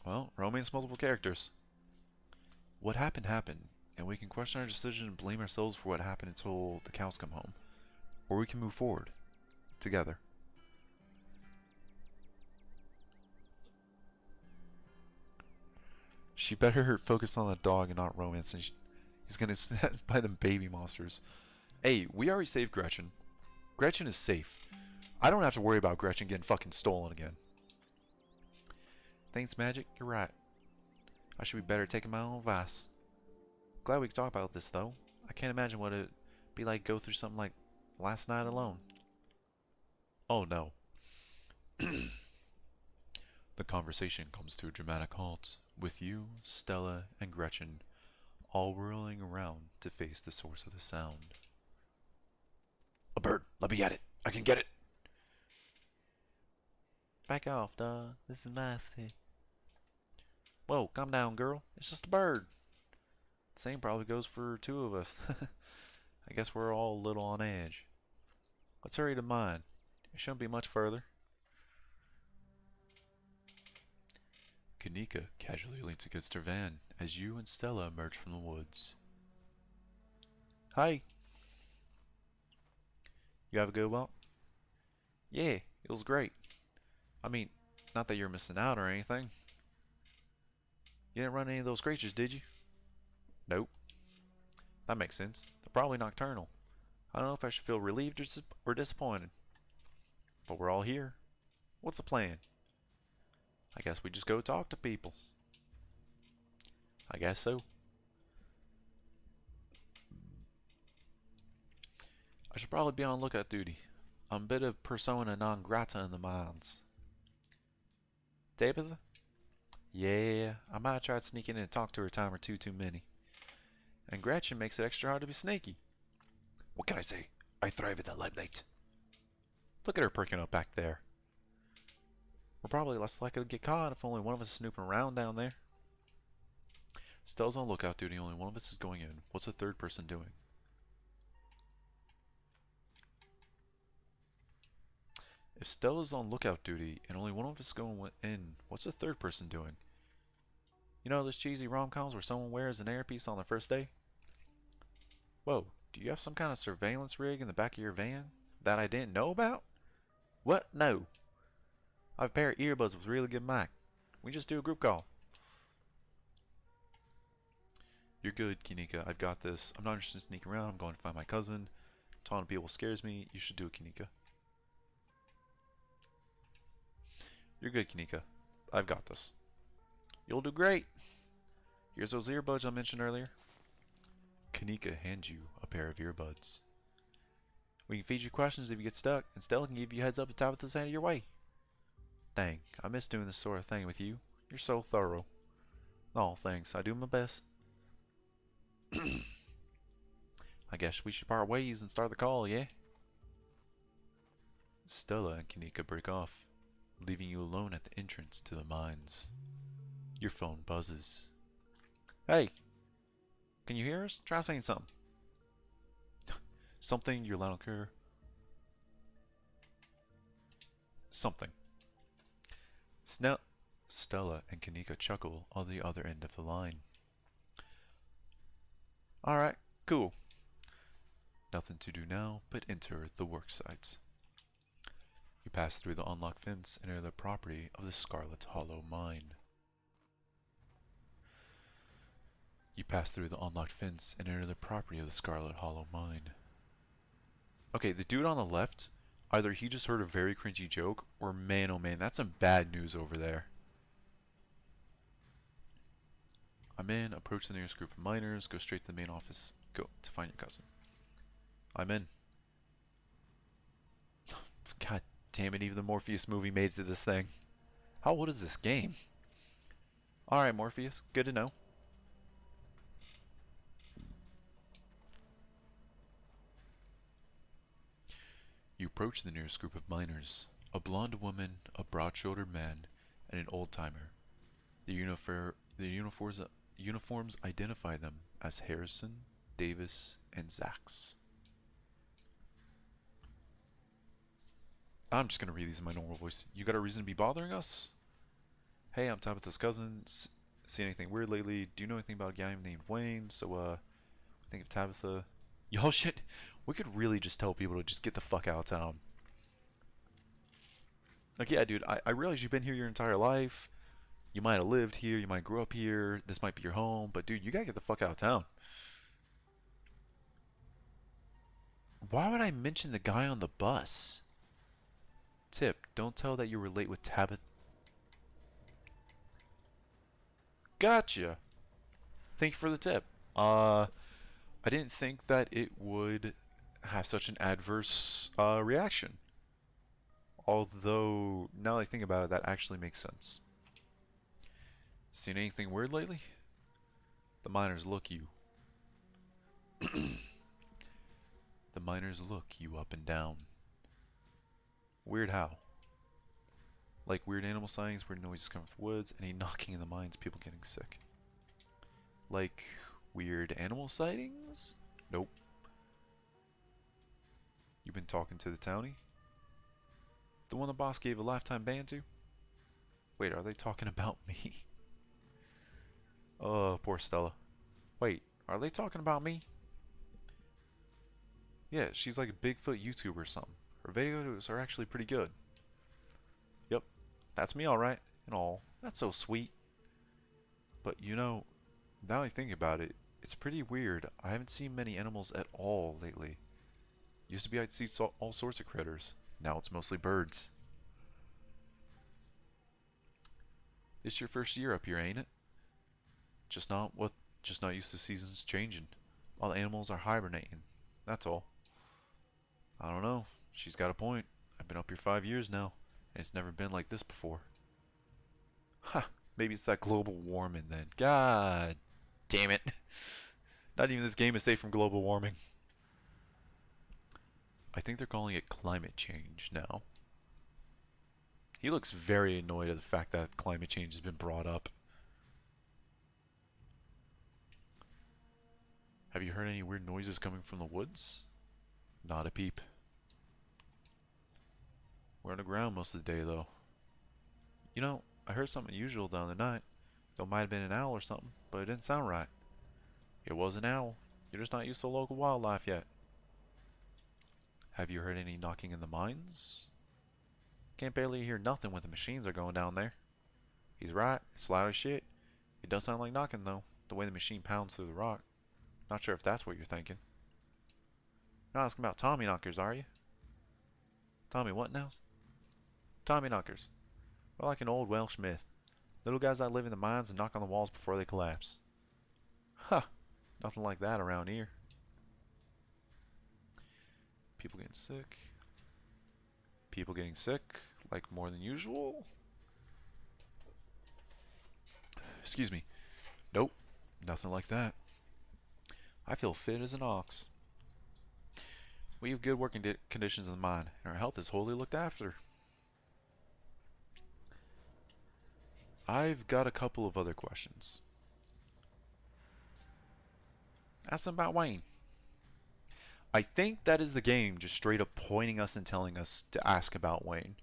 Well, romance multiple characters. What happened happened, and we can question our decision and blame ourselves for what happened until the cows come home. Or we can move forward. Together. She better focus on the dog and not romance, and he's gonna stand by them baby monsters. Hey, we already saved Gretchen. Gretchen is safe. I don't have to worry about Gretchen getting fucking stolen again. Thanks, Magic. You're right. I should be better at taking my own advice. Glad we could talk about this, though. I can't imagine what it'd be like to go through something like last night alone. Oh no. The conversation comes to a dramatic halt, with you, Stella, and Gretchen all whirling around to face the source of the sound. A bird. Let me at it. I can get it. Back off, dog. This is my city. Whoa, calm down, girl. It's just a bird. Same probably goes for 2 of us. I guess we're all a little on edge. Let's hurry to mine. It shouldn't be much further. Kanika casually leans against her van as you and Stella emerge from the woods. Hi. You have a good walk? Yeah, it was great. I mean, not that you're missing out or anything. You didn't run any of those creatures, did you? Nope. That makes sense. They're probably nocturnal. I don't know if I should feel relieved or disappointed. But we're all here. What's the plan? I guess we just go talk to people. I guess so. I should probably be on lookout duty. I'm a bit of persona non grata in the mines. Tabitha? Yeah, I might have tried sneaking in and talk to her a time or two too many. And Gretchen makes it extra hard to be sneaky. What can I say? I thrive in the limelight. Look at her perking up back there. We're probably less likely to get caught if only one of us is snooping around down there. Stella's on lookout duty, only one of us is going in. What's the third person doing? If Stella's on lookout duty and only one of us is going in, what's the third person doing? You know those cheesy rom-coms where someone wears an earpiece on their first day? Whoa, do you have some kind of surveillance rig in the back of your van that I didn't know about? What? No. I have a pair of earbuds with really good mic. We just do a group call. You're good, Kinika. I've got this. I'm not interested in sneaking around. I'm going to find my cousin. Taunting people scares me. You should do it, Kinika. You're good, Kinika. I've got this. You'll do great. Here's those earbuds I mentioned earlier. Kanika hands you a pair of earbuds. We can feed you questions if you get stuck, and Stella can give you heads up at Tabitha's out of your way. Dang, I miss doing this sort of thing with you. You're so thorough. Oh, thanks. I do my best. I guess we should part ways and start the call, yeah? Stella and Kanika break off, leaving you alone at the entrance to the mines. Your phone buzzes. Hey! Can you hear us? Try saying something. Something you're loud and clear. Something. Stella and Kanika chuckle on the other end of the line. Alright, cool. Nothing to do now but enter the work sites. You pass through the unlocked fence and enter the property of the Scarlet Hollow Mine. Okay, the dude on the left, either he just heard a very cringy joke, or man oh man, that's some bad news over there. I'm in, approach the nearest group of miners, go straight to the main office, go to find your cousin. I'm in. God damn it, even the Morpheus movie made it to this thing. How old is this game? Alright, Morpheus, good to know. You approach the nearest group of miners, a blonde woman, a broad-shouldered man, and an old-timer. The uniforms identify them as Harrison, Davis, and Zax. I'm just gonna read these in my normal voice. You got a reason to be bothering us? Hey, I'm Tabitha's cousin. See anything weird lately? Do you know anything about a guy named Wayne? So, think of Tabitha. Y'all shit. We could really just tell people to just get the fuck out of town. Like, yeah, dude, I realize you've been here your entire life. You might have lived here, you might grow up here, this might be your home, but dude, you gotta get the fuck out of town. Why would I mention the guy on the bus? Tip, don't tell that you relate with Tabitha. Gotcha. Thank you for the tip. I didn't think that it would have such an adverse reaction. Although, now that I think about it, that actually makes sense. Seen anything weird lately? The miners look you. The miners look you up and down. Weird how? Like weird animal sightings, weird noises coming from the woods, any knocking in the mines, people getting sick. Like weird animal sightings? Nope. You been talking to the townie? The one the boss gave a lifetime ban to? Wait, are they talking about me? Oh, poor Stella. Wait, are they talking about me? Yeah, she's like a Bigfoot YouTuber or something. Her videos are actually pretty good. Yep, that's me alright, and all. That's so sweet. But you know, now I think about it, it's pretty weird. I haven't seen many animals at all lately. Used to be I'd see all sorts of critters. Now it's mostly birds. This your first year up here, ain't it? Just not what just not used to seasons changing. All the animals are hibernating. That's all. I don't know. She's got a point. I've been up here 5 years now, and it's never been like this before. Ha! Maybe it's that global warming then. God damn it. Not even this game is safe from global warming. I think they're calling it climate change now. He looks very annoyed at the fact that climate change has been brought up. Have you heard any weird noises coming from the woods? Not a peep. We're on the ground most of the day, though. You know, I heard something unusual the other night. There might have been an owl or something, but it didn't sound right. It was an owl. You're just not used to local wildlife yet. Have you heard any knocking in the mines? Can't barely hear nothing when the machines are going down there. He's right. It's loud as shit. It does sound like knocking, though, the way the machine pounds through the rock. Not sure if that's what you're thinking. You're not asking about Tommy knockers, are you? Tommy what now? Tommy knockers. We're like an old Welsh myth. Little guys that live in the mines and knock on the walls before they collapse. Huh. Nothing like that around here. People getting sick. People getting sick, like more than usual. Excuse me. Nope. Nothing like that. I feel fit as an ox. We have good working conditions in the mine, and our health is wholly looked after. I've got a couple of other questions. Ask them about Wayne. I think that is the game just straight up pointing us and telling us to ask about Wayne.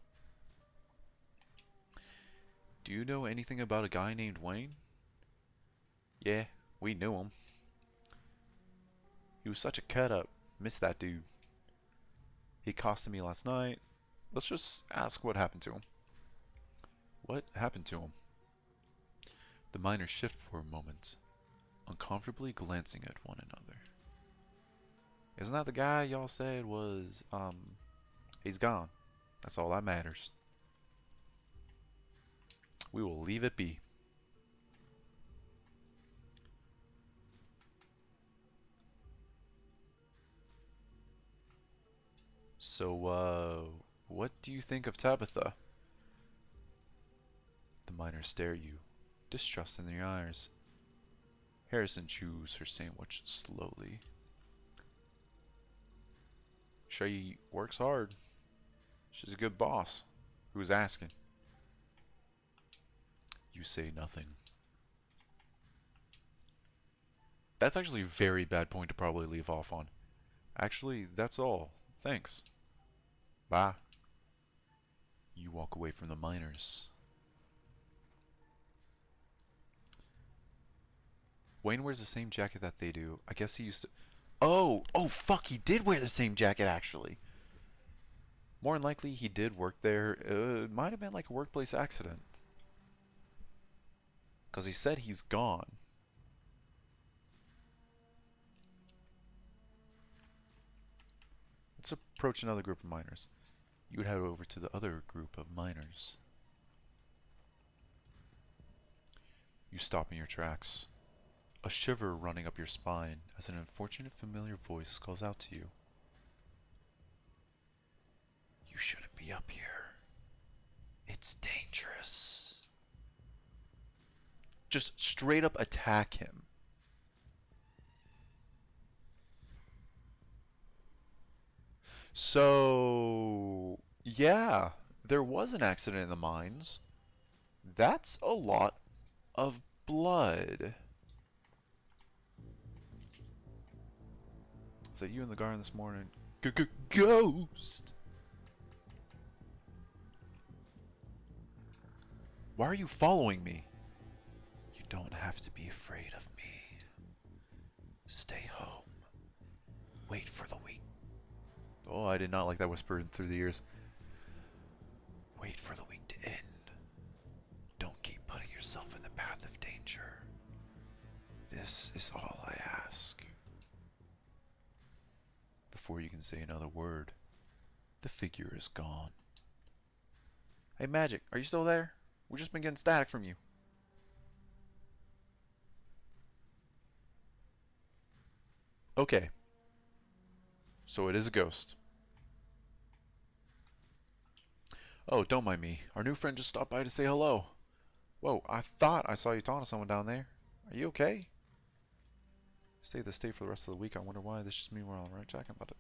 Do you know anything about a guy named Wayne? Yeah, we knew him. He was such a cut up. Miss that dude. He accosted me last night. Let's just ask what happened to him. What happened to him? The miners shift for a moment, uncomfortably glancing at one another. Isn't that the guy y'all said was, he's gone. That's all that matters. We will leave it be. So, what do you think of Tabitha? The miners stare at you, distrust in their eyes. Harrison chews her sandwich slowly. She works hard. She's a good boss. Who's asking? You say nothing. That's actually a very bad point to probably leave off on. Actually, that's all. Thanks. Bye. You walk away from the miners. Wayne wears the same jacket that they do. I guess he used to... Oh! Oh, fuck! He did wear the same jacket, actually. More than likely, he did work there. It might have been like a workplace accident. Because he said he's gone. Let's approach another group of miners. You would head over to the other group of miners. You stop in your tracks. A shiver running up your spine as an unfortunate familiar voice calls out to you. You shouldn't be up here. It's dangerous. Just straight up attack him. So, yeah, there was an accident in the mines. That's a lot of blood. Is that you in the garden this morning? Ghost! Why are you following me? You don't have to be afraid of me. Stay home. Wait for the week. Oh, I did not like that whisper through the ears. Wait for the week to end. Don't keep putting yourself in the path of danger. This is all I ask. before you can say another word, the figure is gone. Hey, Magic, are you still there? We've just been getting static from you. Okay, so it is a ghost. Oh, don't mind me. Our new friend just stopped by to say hello. Whoa, I thought I saw you talking to someone down there. Are you okay? Stay the state for the rest of the week. I wonder why. This just means we're on the right track about it.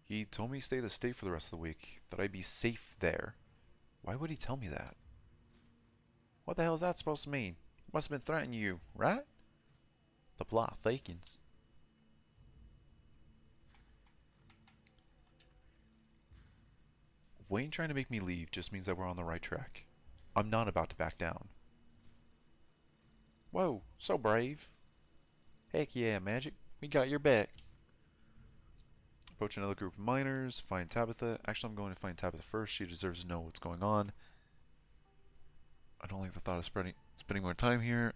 He told me to stay the state for the rest of the week. That I'd be safe there. Why would he tell me that? What the hell is that supposed to mean? Must have been threatening you, right? The plot thickens. Wayne trying to make me leave just means that we're on the right track. I'm not about to back down. Whoa, so brave. Heck yeah, Magic. We got your back. Approach another group of miners. Find Tabitha. Actually, I'm going to find Tabitha first. She deserves to know what's going on. I don't like the thought of spending more time here.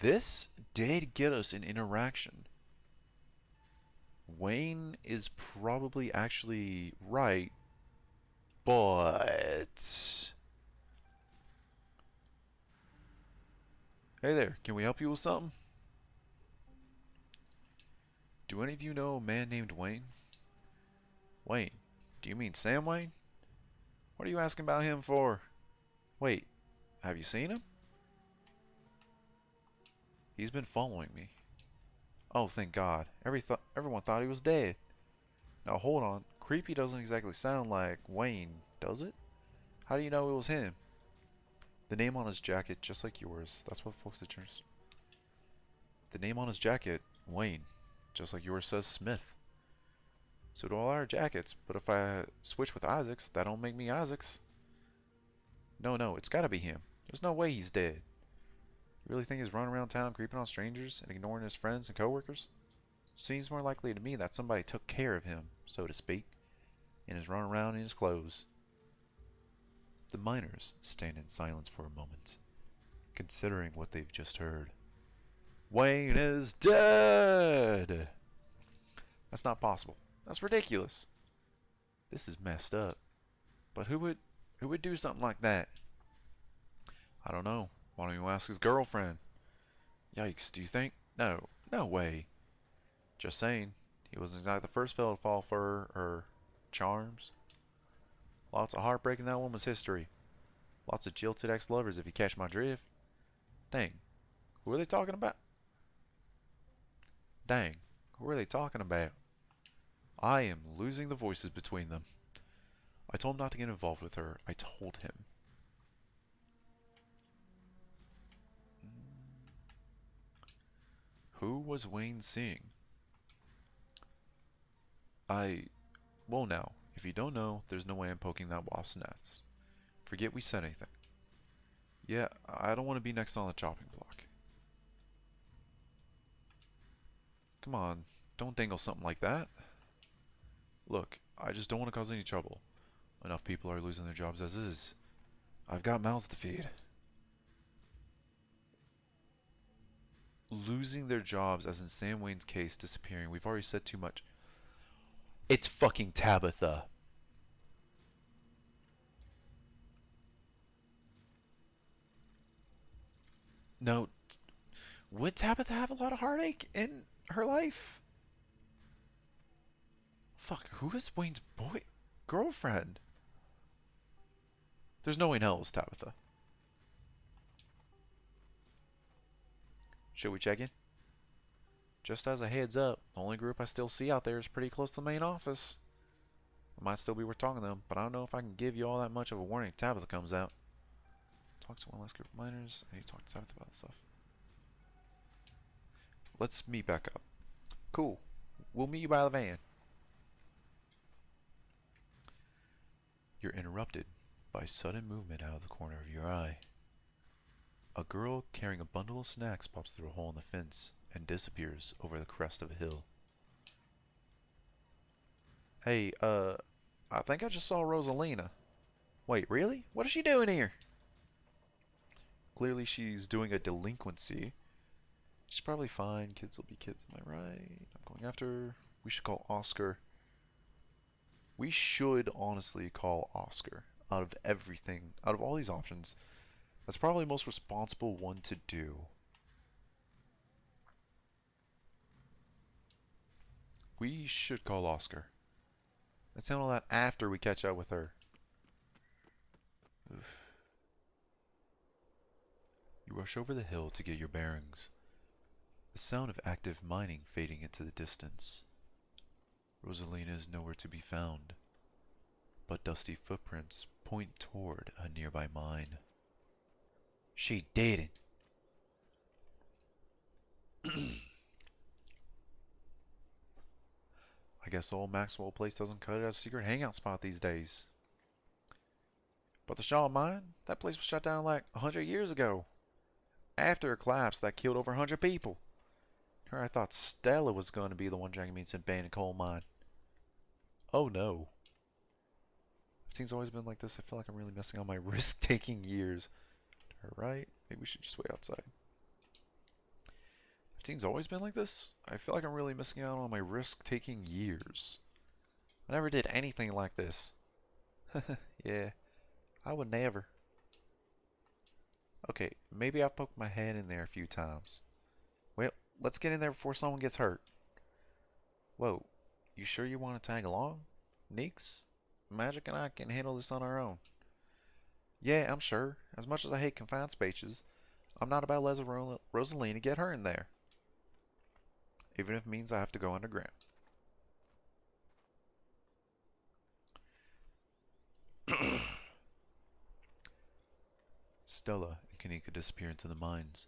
This did get us an interaction. Wayne is probably actually right, but... Hey there, can we help you with something? Do any of you know a man named Wayne? Wayne? Do you mean Sam Wayne? What are you asking about him for? Wait, have you seen him? He's been following me. Oh, thank God. Everyone thought he was dead. Now hold on. Creepy doesn't exactly sound like Wayne, does it? How do you know it was him? The name on his jacket, just like yours. That's what folks are. The name on his jacket, Wayne, just like yours says Smith. So do all our jackets, but if I switch with Isaac's, that don't make me Isaac's. No, it's gotta be him. There's no way he's dead. You really think he's running around town creeping on strangers and ignoring his friends and coworkers? Seems more likely to me that somebody took care of him, so to speak, and is running around in his clothes. The miners stand in silence for a moment, considering what they've just heard. Wayne is dead! That's not possible. That's ridiculous. This is messed up. But who would do something like that? I don't know. Why don't you ask his girlfriend? Yikes, do you think? No way. Just saying. He wasn't exactly the first fellow to fall for her charms. Lots of heartbreak in that woman's history. Lots of jilted ex-lovers, if you catch my drift. Dang. Who are they talking about? Dang. Who are they talking about? I am losing the voices between them. I told him not to get involved with her. I told him. Who was Wayne seeing? Well now, if you don't know, there's no way I'm poking that wasp's nest. Forget we said anything. Yeah, I don't want to be next on the chopping block. Come on, don't dangle something like that. Look, I just don't want to cause any trouble. Enough people are losing their jobs as is. I've got mouths to feed. Losing their jobs, as in Sam Wayne's case, disappearing. We've already said too much. It's fucking Tabitha. No, would Tabitha have a lot of heartache in her life? Fuck, who is Wayne's girlfriend? There's no way in hell it was Tabitha. Should we check in? Just as a heads up, the only group I still see out there is pretty close to the main office. It might still be worth talking to them, but I don't know if I can give you all that much of a warning if Tabitha comes out. Talk to one last group of miners. I need to talk to Tabitha about stuff. Let's meet back up. Cool. We'll meet you by the van. You're interrupted by sudden movement out of the corner of your eye. A girl carrying a bundle of snacks pops through a hole in the fence and disappears over the crest of a hill. Hey, I think I just saw Rosalina. Wait, really? What is she doing here? Clearly she's doing a delinquency. She's probably fine. Kids will be kids, am I right? I'm going after her. We should call Oscar. We should honestly call Oscar. Out of everything, out of all these options, that's probably the most responsible one to do. We should call Oscar. Let's handle that after we catch up with her. Oof. You rush over the hill to get your bearings. The sound of active mining fading into the distance. Rosalina is nowhere to be found, but dusty footprints point toward a nearby mine. She didn't. I guess the old Maxwell place doesn't cut it as a secret hangout spot these days. But the Shaw mine, that place was shut down like 100 years ago. After a collapse that killed over 100 people. Here I thought Stella was going to be the one dragging me into abandoned coal mine. Oh no. Everything's always been like this. I feel like I'm really missing on my risk-taking years. Alright, maybe we should just wait outside. Everything's always been like this? I feel like I'm really missing out on my risk-taking years. I never did anything like this. Yeah, I would never. Okay, maybe I've poked my head in there a few times. Well, let's get in there before someone gets hurt. Whoa, you sure you want to tag along? Neeks? Magic and I can handle this on our own. Yeah, I'm sure. As much as I hate confined spaces, I'm not about letting Rosalina get her in there. Even if it means I have to go underground. Stella and Kanika disappear into the mines.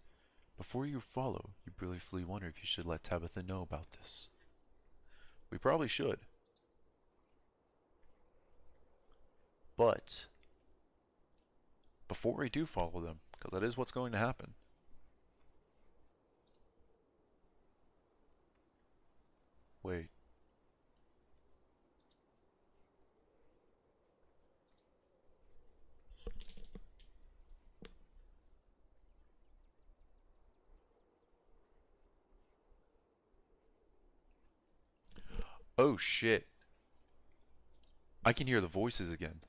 Before you follow, you briefly wonder if you should let Tabitha know about this. We probably should. But before we do follow them, because that is what's going to happen. Wait. Oh shit. I can hear the voices again.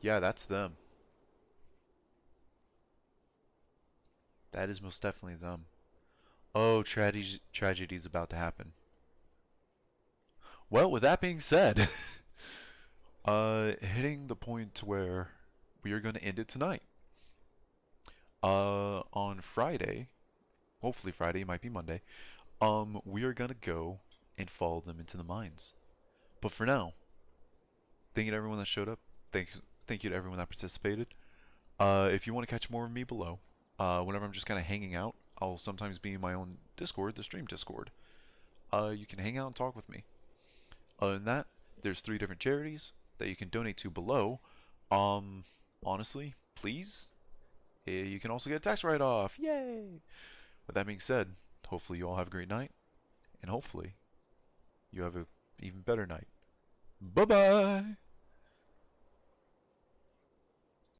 Yeah, that's them. That is most definitely them. Oh, tragedy's about to happen. Well, with that being said, hitting the point where we are going to end it tonight. On Friday, hopefully Friday, it might be Monday, we are going to go and follow them into the mines. But for now, thank you to everyone that showed up. Thank you to everyone that participated. If you want to catch more of me below, whenever I'm just kind of hanging out, I'll sometimes be in my own Discord, the stream Discord. You can hang out and talk with me. Other than that, there's 3 different charities that you can donate to below. Honestly, please. You can also get a tax write-off. Yay! With that being said, hopefully you all have a great night, and hopefully you have an even better night. Bye-bye!